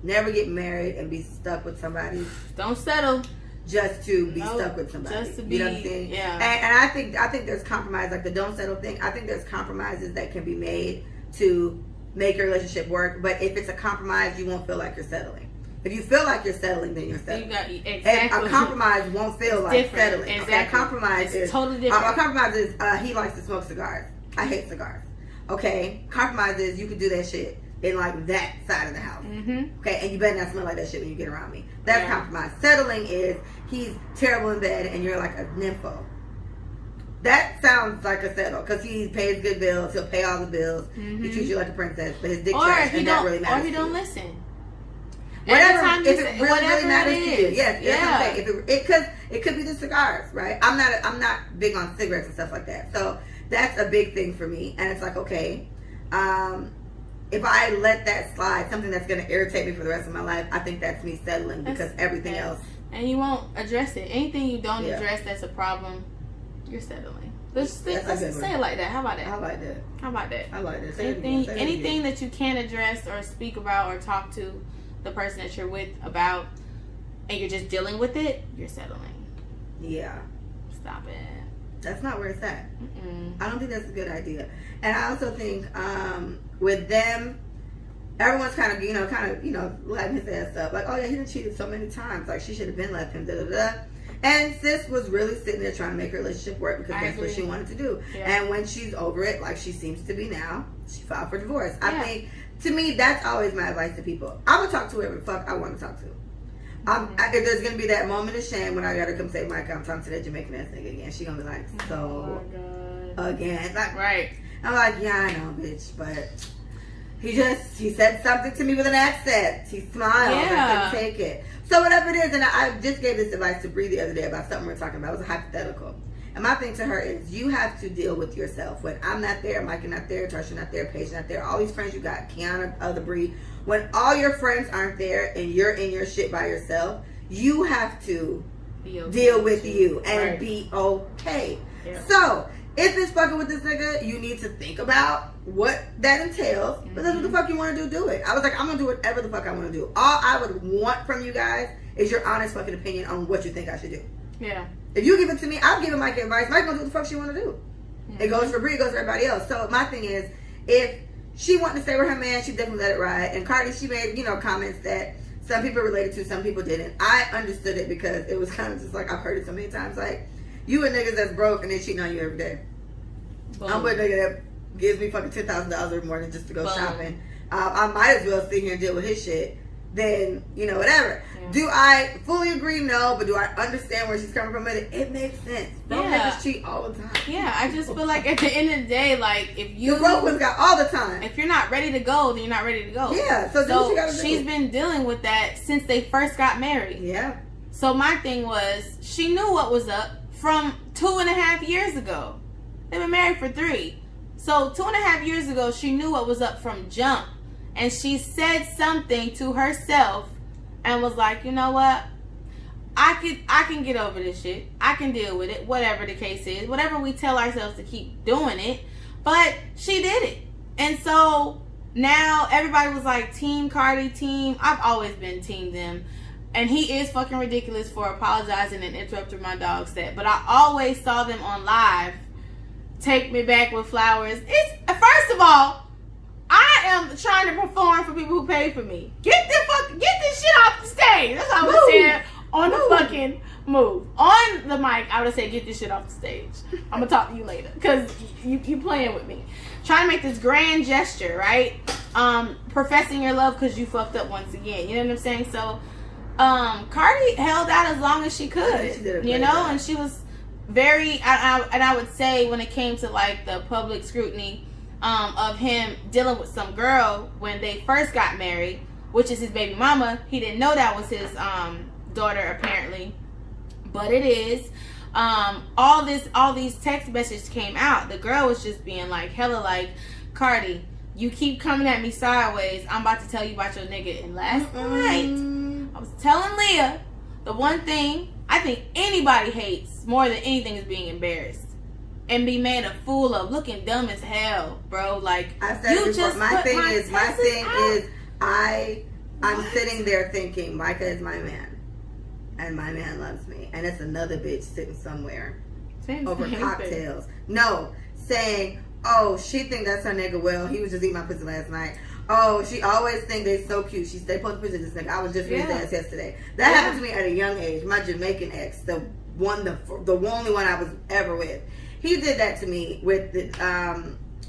Never get married and be stuck with somebody. Don't settle. Just to be stuck with somebody. Just to be, you know what I'm saying? Yeah. And I think there's compromise, like the don't settle thing. I think there's compromises that can be made to make your relationship work. But if it's a compromise, you won't feel like you're settling. If you feel like you're settling, then you're settling. Exactly. And a compromise won't feel like different. settling. Exactly. Okay, a compromise is totally different. A compromise is he likes to smoke cigars. I hate cigars. Okay, compromise is you can do that shit in like that side of the house. Okay, and you better not smell like that shit when you get around me. That's compromise. Settling is he's terrible in bed and you're like a nympho. That sounds like a settle because he pays good bills. He'll pay all the bills. He treats you like a princess, but his dick trash, and that really matters. Or he don't listen. Whatever, if it really matters to you, yes, yeah. That's what I'm saying. It could be the cigars, right? I'm not big on cigarettes and stuff like that, so that's a big thing for me. And it's like, okay, if I let that slide, something that's going to irritate me for the rest of my life, I think that's me settling because everything else. And you won't address it. Anything you don't address that's a problem, you're settling. Let's say it like that. How about that? I like that. How about that? I like that. Anything that you can't address or speak about or talk to the person that you're with about, and you're just dealing with it, you're settling. Yeah. Stop it. That's not where it's at. I don't think that's a good idea. And I also think with them, everyone's kind of letting his ass up. Like, oh yeah, he done cheated so many times. Like, she should have been left him. Da da da. And sis was really sitting there trying to make her relationship work because that's what she wanted to do. Yeah. And when she's over it, like she seems to be now, she filed for divorce. I think, to me, that's always my advice to people. I'm gonna talk to whoever the fuck I want to talk to. If there's gonna be that moment of shame when I gotta come say, Mike, I'm talking to that Jamaican ass nigga again, she gonna be like, again, like, right? I'm like, yeah, I know, bitch, but he said something to me with an accent. He smiled. I couldn't take it. So whatever it is, and I just gave this advice to Bree the other day about something we were talking about. It was a hypothetical. And my thing to her is, you have to deal with yourself. When I'm not there, Mike not there, Tarsha not there, Paige not there, all these friends you got, Kiana, other Bree. When all your friends aren't there and you're in your shit by yourself, you have to deal with you and be okay. Yeah. So if it's fucking with this nigga, you need to think about what that entails. But that's what the fuck you want to do it. I was like, I'm going to do whatever the fuck I want to do. All I would want from you guys is your honest fucking opinion on what you think I should do. Yeah. If you give it to me, I'm giving Mike advice. Mike gonna do what the fuck she want to do. It goes for Bree, it goes for everybody else. So my thing is, if she wanted to stay with her man, she definitely let it ride. And Cardi, she made, comments that some people related to, some people didn't. I understood it because it was kind of just like, I've heard it so many times, like, you a niggas that's broke and they cheating on you every day. Boom. I'm with a nigga that gives me fucking $10,000 or more than just to go shopping. I might as well sit here and deal with his shit than, whatever. Yeah. Do I fully agree? No. But do I understand where she's coming from? It makes sense. Broke niggas cheat all the time. Yeah, I just feel like at the end of the day, like, if you... The broke ones got all the time. If you're not ready to go, then you're not ready to go. Yeah, so do what you gotta do. She's been dealing with that since they first got married. Yeah. So my thing was, she knew what was up from 2.5 years ago. They've been married for 3. So 2.5 years ago, she knew what was up from jump. And she said something to herself and was like, you know what? I can get over this shit. I can deal with it, whatever the case is. Whatever we tell ourselves to keep doing it. But she did it. And so now everybody was like, Team Cardi, team. I've always been team them. And he is fucking ridiculous for apologizing and interrupting my dog set. But I always saw them on live. Take me back with flowers. First of all, I am trying to perform for people who pay for me. Get this shit off the stage. That's what I was saying on the fucking move. On the mic, I would have said, get this shit off the stage. I'm going to talk to you later. Because you playing with me. Trying to make this grand gesture, right? Professing your love because you fucked up once again. You know what I'm saying? So, Cardi held out as long as she could. She did and she was very, and I would say when it came to like the public scrutiny of him dealing with some girl when they first got married, which is his baby mama. He didn't know that was his daughter apparently, but it is. All these text messages came out. The girl was just being like hella like, Cardi, you keep coming at me sideways. I'm about to tell you about your nigga. And last night I was telling Leah, the one thing I think anybody hates more than anything is being embarrassed. And be made a fool of, looking dumb as hell, bro. Like, I said you just my thing is I I'm sitting there thinking, Micah is my man, and my man loves me, and it's another bitch sitting somewhere over cocktails. No, saying, oh, she think that's her nigga. Well, he was just eating my pussy last night. Oh, she always think they so cute. She stay posting pictures of this nigga. I was just with his ass yesterday. That happened to me at a young age. My Jamaican ex, the only one I was ever with, he did that to me with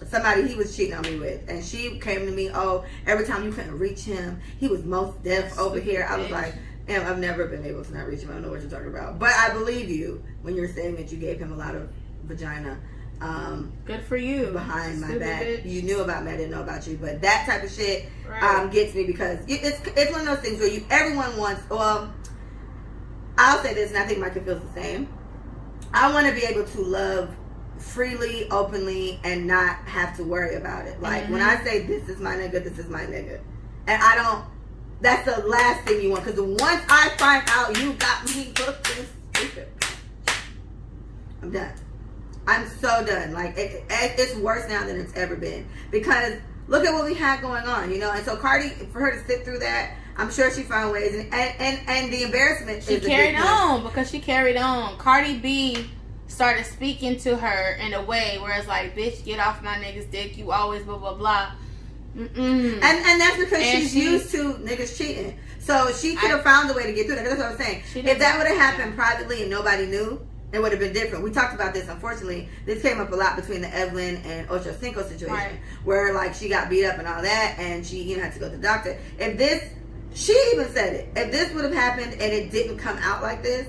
somebody he was cheating on me with, and she came to me, oh, every time you couldn't reach him, he was most deaf over here. I was like, damn, I've never been able to not reach him. I don't know what you're talking about. But I believe you when you're saying that you gave him a lot of vagina. Good for you. Behind my back. Bitch. You knew about me, I didn't know about you. But that type of shit gets me because it's one of those things where everyone wants, well, I'll say this, and I think Micah feels the same. I want to be able to love freely, openly, and not have to worry about it. Like when I say this is my nigga, this is my nigga, and I don't. That's the last thing you want, because once I find out you got me looking stupid, I'm done. I'm so done. Like it's worse now than it's ever been, because look at what we had going on, you know. And so Cardi, for her to sit through that, I'm sure she found ways, and the embarrassment. She carried on because she carried on. Cardi B started speaking to her in a way where it's like, bitch, get off my nigga's dick. You always blah, blah, blah. And that's because she's used to niggas cheating. So she could have found a way to get through that. That's what I'm saying. If that would have happened privately and nobody knew, it would have been different. We talked about this, unfortunately. This came up a lot between the Evelyn and Ocho Cinco situation, where like she got beat up and all that, and she had to go to the doctor. She even said it. If this would have happened and it didn't come out like this,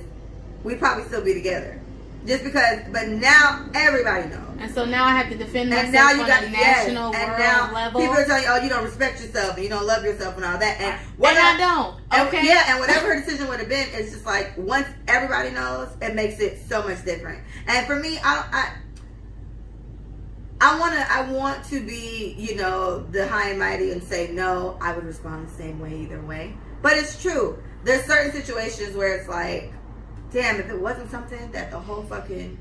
we'd probably still be together. Just because, but now everybody knows. And so now I have to defend myself on a national world level. People are telling you, oh, you don't respect yourself and you don't love yourself and all that. And I don't. Okay. Yeah, and whatever her decision would have been, it's just like once everybody knows, it makes it so much different. And for me, I want to be, you know, the high and mighty and say no. I would respond the same way either way. But it's true. There's certain situations where it's like, damn, if it wasn't something that the whole fucking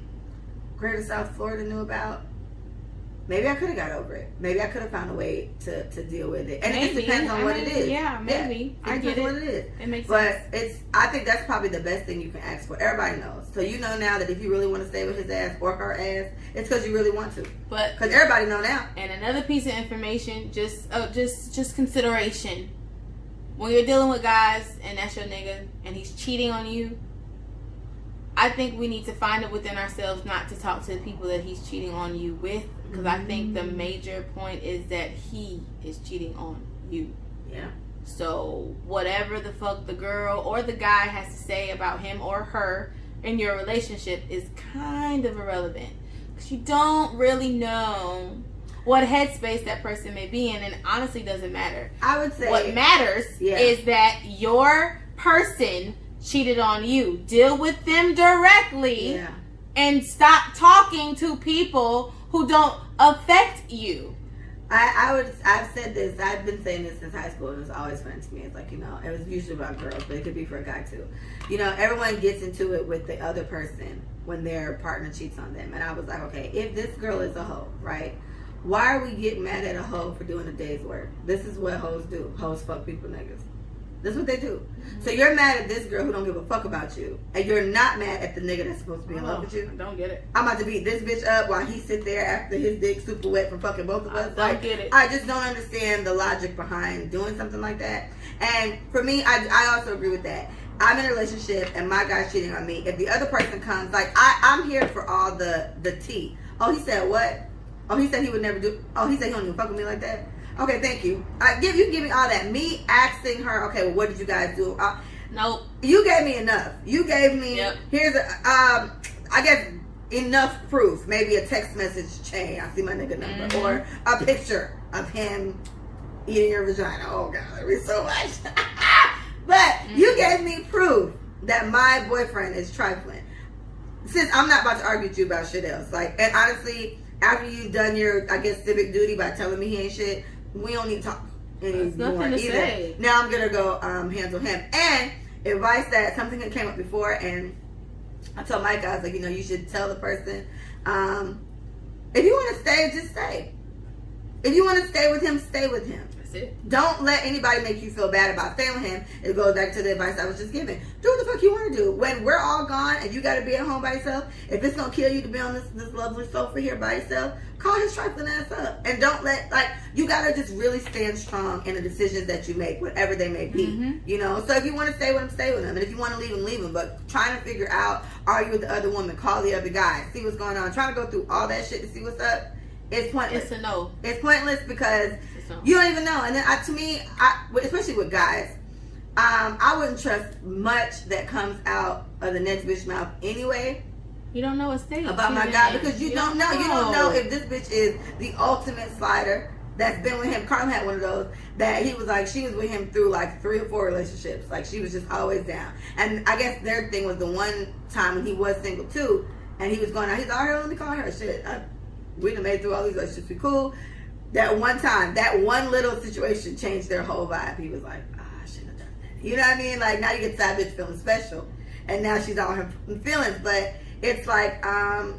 greater South Florida knew about, maybe I could have got over it. Maybe I could have found a way to deal with it. And it just depends on what it is. Yeah, maybe. I get it. What it is. It makes sense. But I think that's probably the best thing you can ask for. Everybody knows. So you know now that if you really want to stay with his ass or her ass, it's because you really want to. But because everybody know now. And another piece of information, just consideration. When you're dealing with guys and that's your nigga and he's cheating on you, I think we need to find it within ourselves not to talk to the people that he's cheating on you with, because I think the major point is that he is cheating on you. Yeah. So whatever the fuck the girl or the guy has to say about him or her in your relationship is kind of irrelevant, because you don't really know what headspace that person may be in, and it honestly doesn't matter. I would say what matters is that your person cheated on you. Deal with them directly and stop talking to people who don't affect you. I've said this, I've been saying this since high school, and it's always fun to me. It's like, you know, it was usually about girls, but it could be for a guy too. You know, everyone gets into it with the other person when their partner cheats on them. And I was like, okay, if this girl is a hoe, right? Why are we getting mad at a hoe for doing a day's work? This is what hoes do. Hoes fuck people niggas. That's what they do. So you're mad at this girl who don't give a fuck about you, and you're not mad at the nigga that's supposed to be in love with you. I don't get it. I'm about to beat this bitch up while he sit there after his dick super wet from fucking both of us. I don't get it. I just don't understand the logic behind doing something like that. And for me, I also agree with that. I'm in a relationship and my guy's cheating on me. If the other person comes, like I'm here for all the tea. Oh, he said what? Oh, he said he would never do. Oh, he said he don't even fuck with me like that. Okay, thank you. You can give me all that. Me asking her, okay, well, what did you guys do? Nope. You gave me enough. You gave me, here's I guess, enough proof. Maybe a text message chain. I see my nigga number. Or a picture of him eating your vagina. Oh, God, that hurts so much. But you gave me proof that my boyfriend is trifling. Since I'm not about to argue with you about shit else. Like, and honestly, after you've done your, I guess, civic duty by telling me he ain't shit, we don't need to talk anymore either. Say. Now I'm gonna go handle him. And advice that something that came up before, and I told Mike, I was like, you know, you should tell the person, if you want to stay, just stay. If you want to stay with him, stay with him. That's it. Don't let anybody make you feel bad about staying with him. It goes back to the advice I was just giving. Do what the fuck you want to do. When we're all gone and you got to be at home by yourself, if it's going to kill you to be on this lovely sofa here by yourself, call his trifling ass up. And don't let, you got to just really stand strong in the decisions that you make, whatever they may be. Mm-hmm. So if you want to stay with him, stay with him. And if you want to leave him, leave him. But trying to figure out, are you with the other woman? Call the other guy. See what's going on. Trying to go through all that shit to see what's up. It's pointless. It's a no. It's pointless because you don't even know. And then to me, especially with guys, I wouldn't trust much that comes out of the next bitch mouth anyway. You don't know a stage about my guy because you don't know. You don't know if this bitch is the ultimate slider that's been with him. Carl had one of those that he was like, she was with him through like 3 or 4 relationships. Like she was just always down. And I guess their thing was the one time when he was single too, and he was going out. He's all right, let me call her. Shit, we done made it through all these relationships. We cool. That one time, that one little situation changed their whole vibe. He was like, I shouldn't have done that. You know what I mean? Like now you get that bitch feeling special, and now she's on her feelings. But it's like, I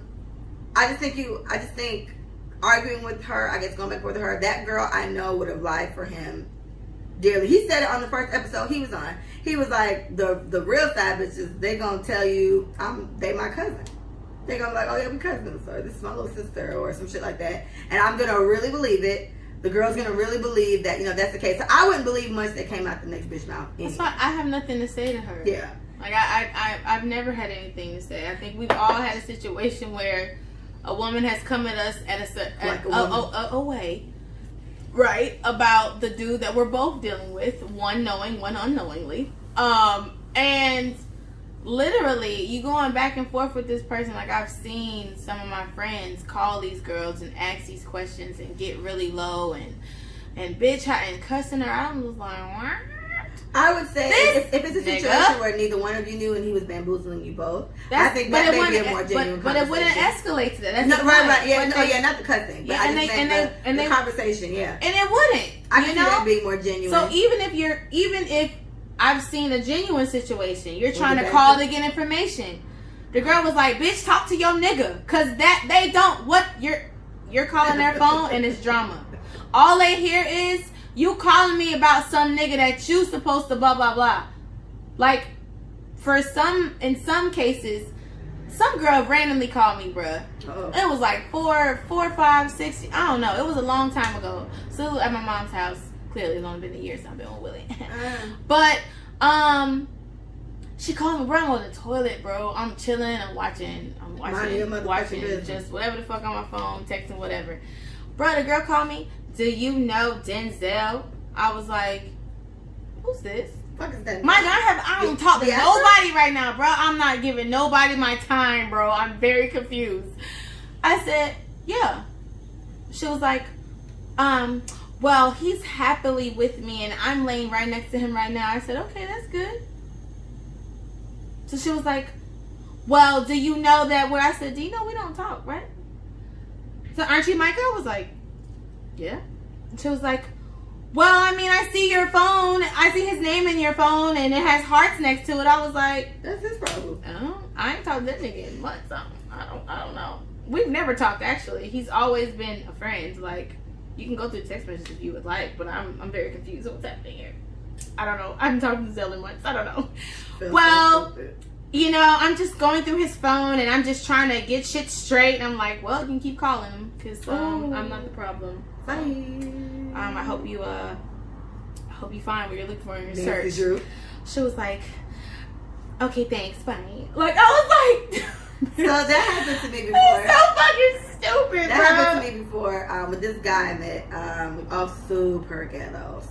just think arguing with her, I guess going back with her, that girl I know would have lied for him dearly. He said it on the first episode he was on. He was like, the real side bitches, they gonna tell you they my cousin. They're gonna be like, oh yeah, we cousins, or this is my little sister, or some shit like that. And I'm gonna really believe it. The girl's gonna really believe that, that's the case. So I wouldn't believe much that came out the next bitch mouth. Anyway. That's why I have nothing to say to her. Yeah. Like I've never had anything to say. I think we've all had a situation where a woman has come at us a way, right, about the dude that we're both dealing with, one knowing, one unknowingly, and literally you going back and forth with this person. Like I've seen some of my friends call these girls and ask these questions and get really low and bitch and cussing her. I'm just like, what? I would say if it's a situation where neither one of you knew and he was bamboozling you both, I think that may be a more genuine conversation. But it wouldn't escalate to that. That's right. Yeah, not the cussing. But I just meant the conversation, yeah. And it wouldn't. I can see that being more genuine. So even if I've seen a genuine situation, you're trying to call to get information. The girl was like, bitch, talk to your nigga. Cause they don't, you're calling their phone and it's drama. All they hear is, you calling me about some nigga that you supposed to blah, blah, blah. Like, in some cases, some girl randomly called me, bruh. Oh. It was like 4, 5, 6, I don't know. It was a long time ago. Still at my mom's house. Clearly, it's only been a year since I've been with Willie. But, she called me, bro, I'm on the toilet, bro. I'm chilling, I'm watching just whatever the fuck on my phone, texting, whatever. Bro, the girl called me, do you know Denzel? I was like, who's this? What is that? I don't talk to nobody right now, bro. I'm not giving nobody my time, bro. I'm very confused. I said, yeah. She was like, well, he's happily with me and I'm laying right next to him right now. I said, okay, that's good. So she was like, well, do you know that I said, do you know we don't talk, right? So aren't you Micah? I was like, yeah. She was like, well, I mean, I see your phone. I see his name in your phone and it has hearts next to it. I was like, that's his problem. I ain't talked to that nigga in months. I don't know. We've never talked, actually. He's always been a friend. Like, you can go through text messages if you would like, but I'm very confused with what's happening here. I don't know. I haven't talked to Zell in months. I don't know. Well, I'm just going through his phone and I'm just trying to get shit straight. And I'm like, well, you can keep calling him because I'm not the problem. Bye. I hope you find what you're looking for in your search. She was like, okay, thanks, bye. Like, I was like, so that happened to me before. It's so fucking stupid, that happened to me before with this guy I met. Super ghetto.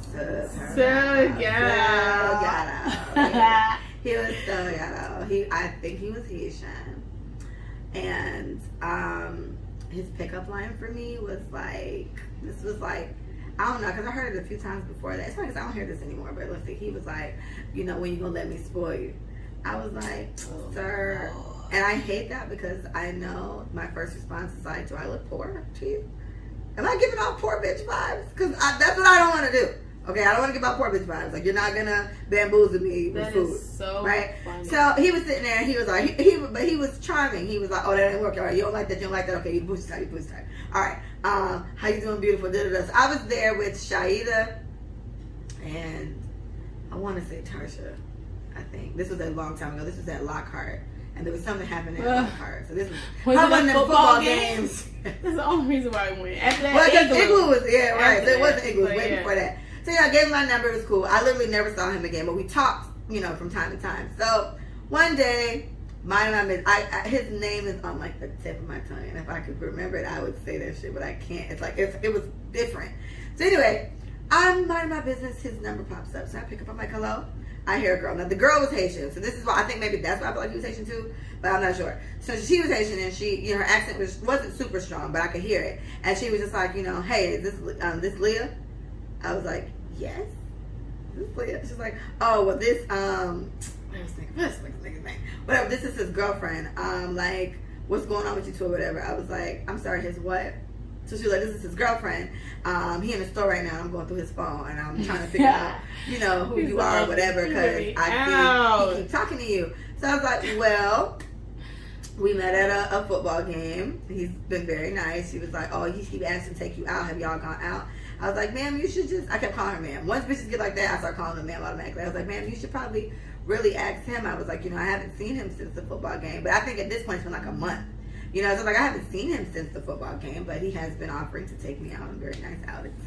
He was so ghetto. I think he was Haitian. And his pickup line for me was like, I don't know, because I heard it a few times before that. It's not because I don't hear this anymore, but let's see. He was like, when you gonna let me spoil you? I was like, sir. And I hate that because I know my first response is like, do I look poor to you? Am I giving off poor bitch vibes? Because that's what I don't want to do. Okay, I don't want to give out poor bitch vibes. Like, you're not gonna bamboozle me with food. Is so right? Funny. So he was sitting there and he was like, but he was charming. He was like, oh, that didn't work. All right, you don't like that, you don't like that. Okay, you boost tight. All right, how you doing, beautiful? So I was there with Shaida and I want to say Tarsha. I think this was a long time ago. This was at Lockhart, and there was something happening at Lockhart. So this was it one of a them football games? That's the only reason why I went. After that, well, because Igloo was right. So it wasn't Igloo. It was way before that. So I gave him my number. It was cool. I literally never saw him again, but we talked, from time to time. So one day, his name is on like the tip of my tongue, and if I could remember it, I would say that shit, but I can't. It's like it was different. So anyway, I'm minding my business. His number pops up, so I pick up. I'm like, hello. I hear a girl. Now the girl was Haitian, so this is why I think maybe that's why I feel like he was Haitian too, but I'm not sure. So she was Haitian, and she, her accent wasn't super strong, but I could hear it, and she was just like, hey, is this Leah? I was like, yes, this is Leah. She's like, oh, well, this what's this nigga's name? Whatever. This is his girlfriend. Like, what's going on with you two or whatever? I was like, I'm sorry, his what? So she was like, this is his girlfriend. He in the store right now. I'm going through his phone, and I'm trying to figure out, who you are or whatever, because I see he keep talking to you. So I was like, well, we met at a football game. He's been very nice. She was like, oh, he keep asking to take you out. Have y'all gone out? I was like, ma'am, you should just, I kept calling her ma'am. Once bitches get like that, I start calling her ma'am automatically. I was like, ma'am, you should probably really ask him. I was like, I haven't seen him since the football game. But I think at this point it's been like a month. So like, I haven't seen him since the football game, but he has been offering to take me out on very nice outings.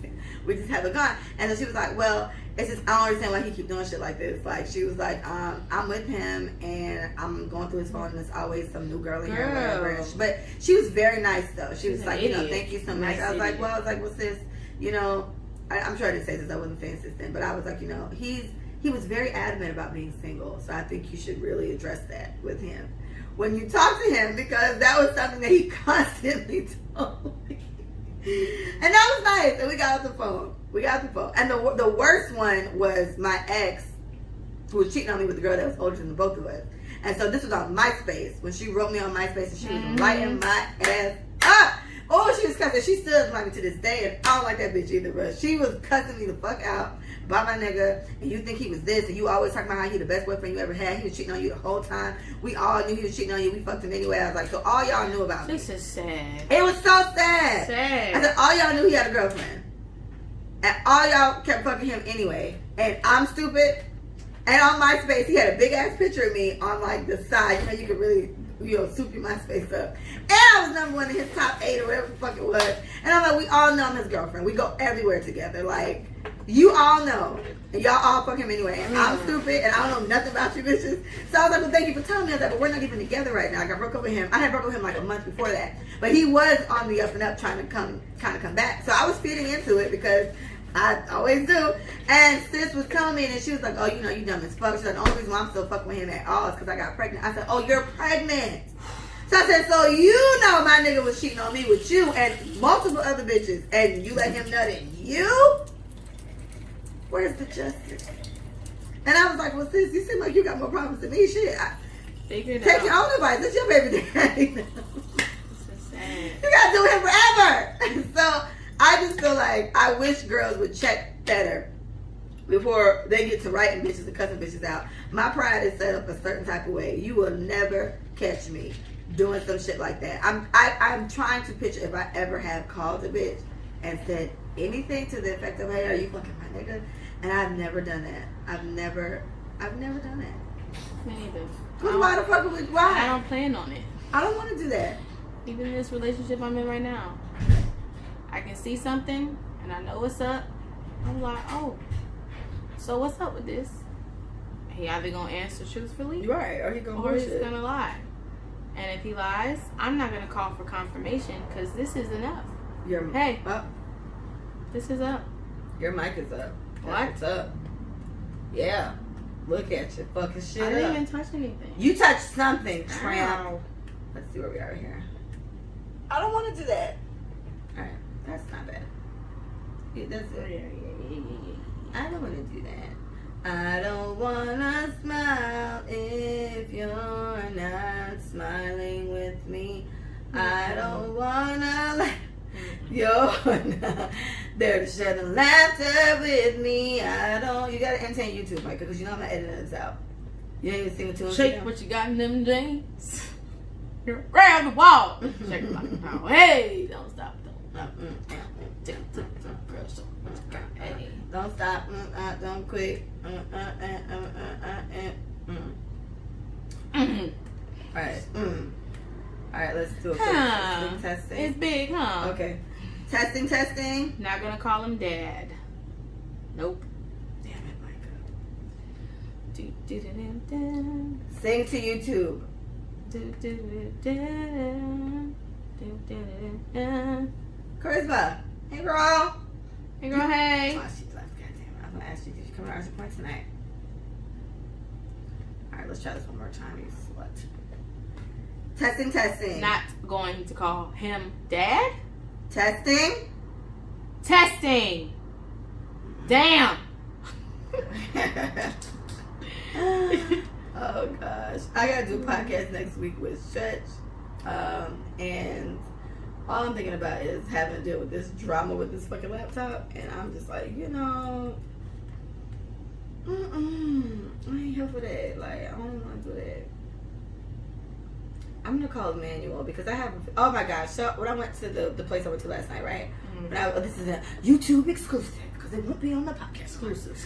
We just haven't gone. And then she was like, well, it's just, I don't understand why he keep doing shit like this. Like, she was like, I'm with him, and I'm going through his phone, and there's always some new girl in here or whatever. But she was very nice, though. She was like, thank you so much. I was like, what's this? I'm sure I didn't say this. I wasn't saying this then. But I was like, he was very adamant about being single. So I think you should really address that with him when you talk to him, because that was something that he constantly told me. And that was nice. And we got off the phone. And the worst one was my ex, who was cheating on me with the girl that was older than the both of us. And so this was on MySpace, when she wrote me on MySpace, and she was lighting my ass up. Oh, she was cussing. She still doesn't like me to this day, and I don't like that bitch either, bro. She was cussing me the fuck out about my nigga, and you think he was this, and you always talking about how he the best boyfriend you ever had. He was cheating on you the whole time. We all knew he was cheating on you. We fucked him anyway. I was like, so all y'all knew about me. This is sad. It was so sad. I said, all y'all knew he had a girlfriend, and all y'all kept fucking him anyway, and I'm stupid. And on MySpace, he had a big ass picture of me on like the side. You could really, soup your MySpace up. And I was number one in his top 8 or whatever the fuck it was. And I'm like, we all know I'm his girlfriend. We go everywhere together. Like, you all know. And y'all all fuck him anyway. And I'm stupid, and I don't know nothing about you bitches. So I was like, well, thank you for telling me. I was like, but we're not even together right now. I got broke up with him. I had broke up with him like a month before that. But he was on the up and up trying to come back. So I was feeding into it because I always do. And sis was telling me, and she was like, oh, you dumb as fuck. She's like, the only reason why I'm still fucking with him at all is because I got pregnant. I said, oh, you're pregnant. So I said, so my nigga was cheating on me with you and multiple other bitches, and you let him nut in you? Where's the justice? And I was like, well, sis, you seem like you got more problems than me. Shit. Figured take out. your own advice. That's your baby daddy. This is sad. You gotta do him forever. So I just feel like I wish girls would check better before they get to writing bitches and cussing bitches out. My pride is set up a certain type of way. You will never catch me doing some shit like that. I'm trying to picture if I ever have called a bitch and said anything to the effect of, hey, are you fucking my nigga? And I've never done that. I've never done that. Me neither. Why the fuck would why? I don't plan on it. I don't want to do that. Even in this relationship I'm in right now, I can see something and I know what's up. I'm like, oh, so what's up with this? He either gonna answer truthfully, Right, or he gonna or he's bullshit. gonna lie. And if he lies, I'm not gonna call for confirmation because this is enough. Hey, this is up. Your mic is up. What? It's up. Yeah. Look at you fucking shit I up. didn't even touch anything. You touched something, tramp. Ow. Let's see where we are here. I don't want to do that. Alright, that's not bad. Yeah, that's it. I don't want to do that. I don't want to smile if you're not smiling with me. I don't want to you're not there to share the laughter with me. You gotta entertain YouTube, Micah, because you know I'm not editing this out. You ain't even sing it to him. Shake what you got in them jeans. Grab the wall. Shake it like a pound. Hey, don't stop though. Take it to the girl. Hey. Don't stop. Don't quit. Alright. Alright, let's do a quick testing. It's big, huh? Okay. Testing. Not gonna call him dad. Nope. Damn it, Micah. Do-do-do-do-do. Sing to YouTube. Do-do-do-do-do. Do-do-do-do. Charisma. Hey, girl. Hey, girl, hey. Oh, she left. Goddamn. I'm gonna ask you, did you come to Archer Point tonight? Alright, let's try this one more time, you slut. Testing. Not going to call him dad? Testing. Damn. Oh gosh, I gotta do a podcast next week with Stretch, and all I'm thinking about is having to deal with this drama with this fucking laptop, and I'm just like, I ain't here for that. Like, I don't want to do that. I'm gonna call Emmanuel because I have. Oh my gosh! So when I went to the place I went to last night, right? Mm-hmm. This is a YouTube exclusive because it won't be on the podcast. Exclusive.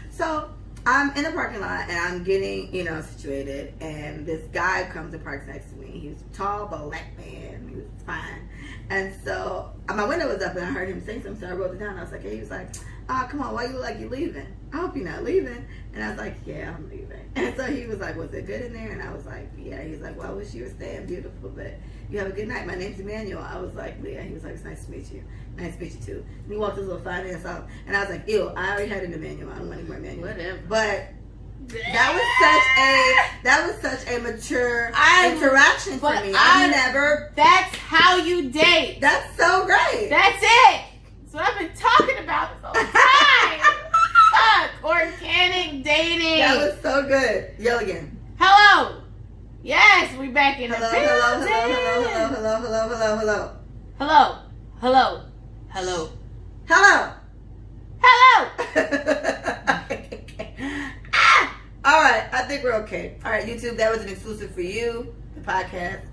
So I'm in the parking lot and I'm getting, situated, and this guy comes and parks next to me. He was a tall black man. He was fine, and so my window was up and I heard him say something. So I wrote it down. I was like, he was like, come on, why you look like you're leaving? I hope you're not leaving. And I was like, yeah, I'm leaving. And so he was like, was it good in there? And I was like, yeah. He was like, well, I wish you were staying, beautiful, but you have a good night. My name's Emmanuel. I was like, Leah. He was like, it's nice to meet you. Nice to meet you too. And he walked his little finance off. And I was like, ew, I already had an Emmanuel. I don't want any more Emmanuel. Whatever. But that was such a mature interaction for me. That's how you date. That's so great. That's it. That's what I've been talking about this whole time. Fuck, organic dating. That was so good. Yell again. Hello. Yes, we back in the Hello. All right, I think we're okay. All right, YouTube, that was an exclusive for you. The podcast.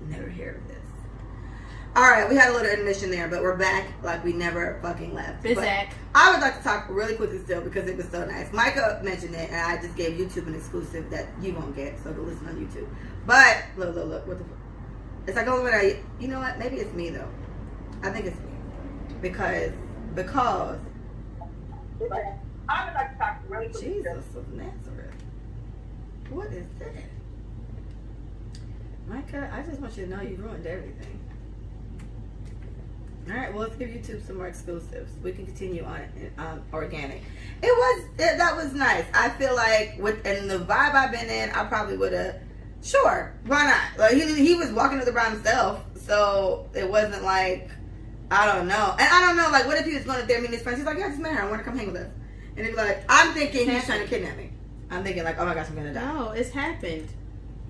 Never hear of this. All right, we had a little intermission there, but we're back like we never fucking left. Bizak. I would like to talk really quickly still because it was so nice. Micah mentioned it, and I just gave YouTube an exclusive that you won't get, so go listen on YouTube. But look, what the fuck? It's like only when you know what? Maybe it's me though. I think it's me because I would like to talk really quickly. Jesus of Nazareth. What is that? Micah, I just want you to know you ruined everything. All right, well, let's give YouTube some more exclusives. We can continue on organic. That was nice. I feel like and the vibe I've been in, I probably would have. Sure, why not? Like he was walking to the bar himself, so it wasn't like I don't know. And I don't know, like, what if he was going up there meeting his friends? He's like, yeah, I just met her. I want to come hang with us. And he'd be like, I'm thinking he's trying to kidnap me. I'm thinking like, oh my gosh, I'm gonna die. No, it's happened.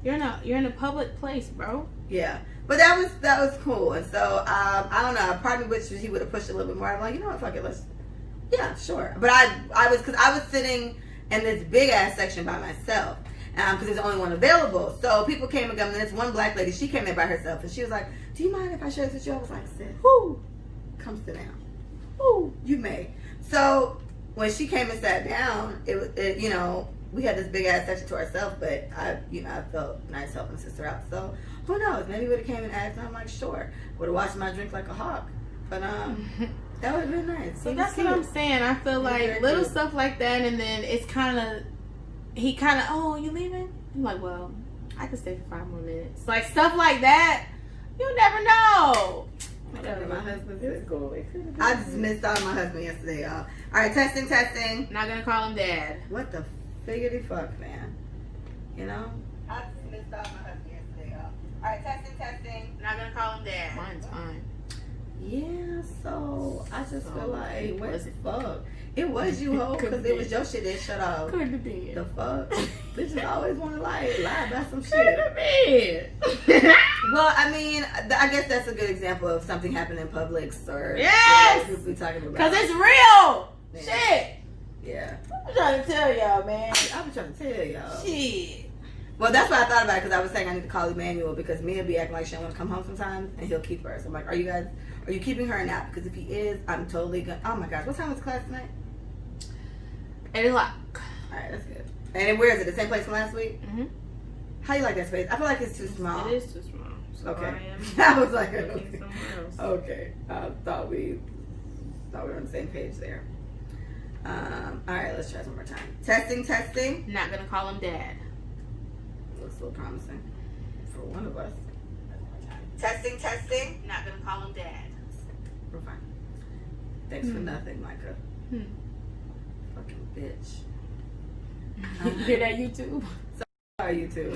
You're in a public place, bro. Yeah. But that was cool. And so I don't know. Part of me wish he would have pushed a little bit more. I'm like, you know what, fuck it, yeah, sure. But I was sitting in this big ass section by myself. Because there's only one available. So people came and gone, and this one black lady, she came in by herself and she was like, do you mind if I share this with you? I was like, sis, come sit down. You may. So when she came and sat down, it we had this big ass section to ourselves, but I felt nice helping the sister out. So who knows? Maybe we would have came and asked, and I'm like, sure. Would have watched my drink like a hawk. But that would have been nice. So that's what I'm saying. I feel like little stuff like that, and then it's he kind of, oh, you leaving? I'm like, well, I could stay for 5 more minutes. Like stuff like that, you never know. Whatever. My husband is cool. I just missed out on my husband yesterday, y'all. All right, testing. Not gonna call him dad. What the figgity fuck, man? I just missed out on my husband yesterday, y'all. All right, testing. Not gonna call him dad. Mine's fine. Yeah, so I just feel like, what was the it? Fuck? It was you, ho, because it was your shit that shut off. Couldn't have been. The fuck? Bitches always want to lie about some Couldn't shit. have been. Well, I mean, I guess that's a good example of something happening in Publix or yes, people we talking about. Because it's real. Yeah. Shit. Yeah. I'm trying to tell y'all, man. I was trying to tell y'all. Shit. Well, that's what I thought about, because I was saying I need to call Emmanuel, because Mia be acting like she don't want to come home sometimes, and he'll keep her. So I'm like, are you keeping her or not? Because if he is, I'm totally gonna. Oh my gosh, what time was class tonight? 8 o'clock. All right, that's good. And where is it? The same place from last week? Mm-hmm. How you like that space? I feel like it's too small. It is too small. So Okay. I I was like, am looking okay. somewhere else. Okay. I thought we were on the same page there. All right, let's try one more time. Testing. Not gonna call him dad. Looks a little promising for one of us. Testing. Not gonna call him dad. We're fine. Thanks for nothing, Micah. Fucking bitch. You hear that, YouTube? Sorry, you too.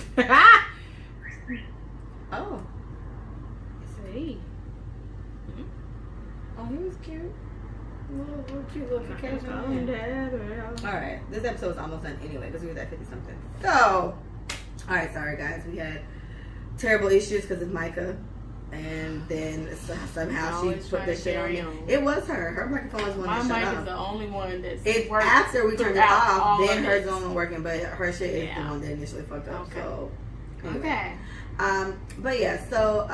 Oh. See. Oh, he was cute. Little cute little Not gonna Caucasian call man. him dad. All right, this episode is almost done anyway because we were at 50 something. So, all right, sorry guys, we had terrible issues because of Micah, and then somehow she Always put trying this to shit on carry me. on. It was her. Her microphone was one My that shut mic off. is the only one that's It's worked after we turned it throughout off, all then of hers this. wasn't working, but her shit is the Yeah. one that initially fucked up. Okay. So, anyway. Okay. But yeah, so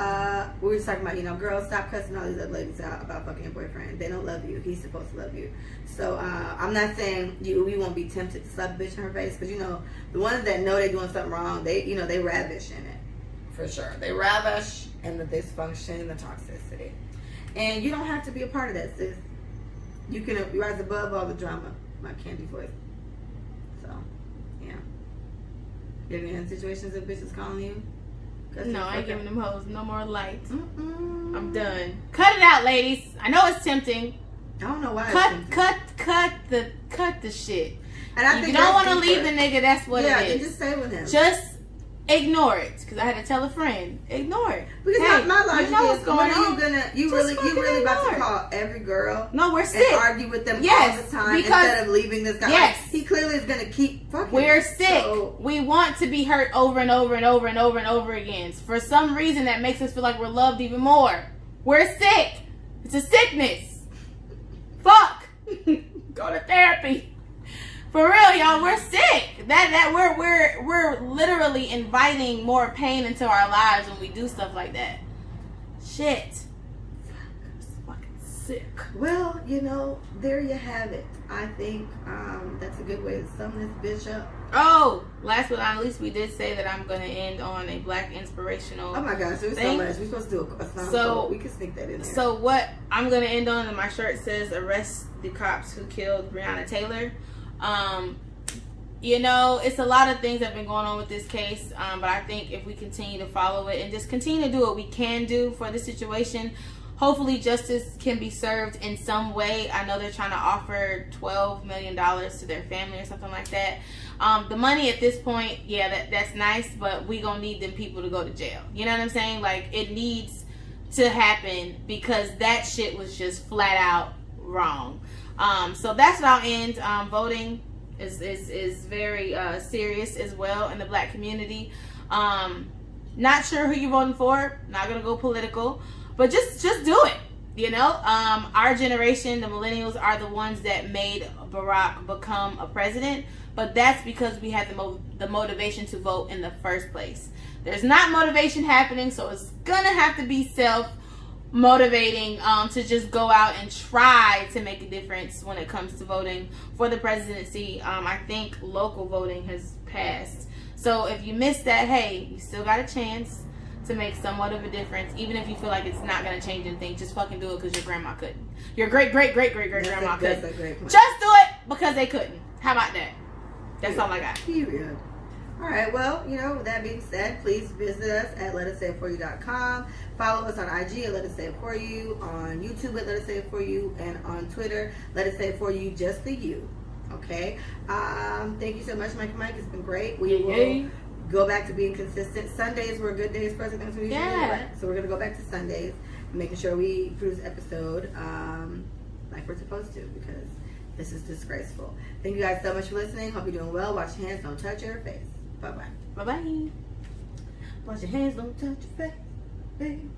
we were just talking about, girls, stop cussing all these other ladies out about fucking your boyfriend. They don't love you. He's supposed to love you. So I'm not saying we won't be tempted to slap a bitch in her face, because the ones that know they're doing something wrong, they ravish in it, for sure. They ravish in the dysfunction and the toxicity, and you don't have to be a part of that, sis. You can rise above all the drama. My candy voice. So yeah, you ever in situations that bitches calling you? No, I ain't giving them hoes no more light. Mm-mm. I'm done. Cut it out, ladies. I know it's tempting. I don't know why. Cut the shit. And I If think you don't want want to leave the nigga, that's what yeah, it then is. just stay with him. Just ignore it. Because I had to tell a friend, ignore it. Because hey, my logic you know is, what's going when are on. you gonna? You Just really fucking about to ignore it. call every girl No, we're and sick. argue with them Yes, all the time because- instead of leaving this guy? Yes. He clearly is gonna keep fucking. We're sick. So, We want to be hurt over and over and over and over and over again. For some reason, that makes us feel like we're loved even more. We're sick. It's a sickness. Fuck. Go to therapy. For real, y'all, we're sick. We're literally inviting more pain into our lives when we do stuff like that. Shit. It's fucking sick. well, there you have it. I think that's a good way to sum this bitch up. Oh, last but not least, we did say that I'm going to end on a black inspirational. Oh my gosh, there's so Thing. much. We're supposed to do a song. So- we can sneak that in there. So what I'm gonna end on, and my shirt says "Arrest the cops who killed Breonna Taylor." It's a lot of things that have been going on with this case, but I think if we continue to follow it and just continue to do what we can do for this situation, hopefully justice can be served in some way. I know they're trying to offer $12 million to their family or something like that. The money at this point, yeah, that's nice, but we gonna need them people to go to jail. You know what I'm saying? Like, it needs to happen, because that shit was just flat out wrong. So that's what I'll end. Voting is very serious as well in the black community. Not sure who you're voting for. Not gonna go political, but just do it. Our generation, the millennials, are the ones that made Barack become a president, but that's because we had the motivation to vote in the first place. There's not motivation happening, so it's gonna have to be self-motivating to just go out and try to make a difference when it comes to voting for the presidency. I think local voting has passed. So if you missed that, hey, you still got a chance to make somewhat of a difference, even if you feel like it's not going to change anything. Just fucking do it because your grandma couldn't. Your great-great-great-great-great-grandma couldn't. That's a great point. Just do it because they couldn't. How about that? That's all I got. Period. All right, well, with that being said, please visit us at letsayitforyou.com. Follow us on IG at Let Us Say It For You, on YouTube at Let Us Say It For You, and on Twitter, Let Us Say It For You, just the you. Okay? Thank you so much, Mike. It's been great. We will go back to being consistent. Sundays were good days for us. I think that's what we usually do, right? So we're going to go back to Sundays, making sure we produce an episode like we're supposed to, because this is disgraceful. Thank you guys so much for listening. Hope you're doing well. Wash your hands. Don't touch your face. Bye-bye. Bye-bye. Wash your hands. Don't touch your face, baby.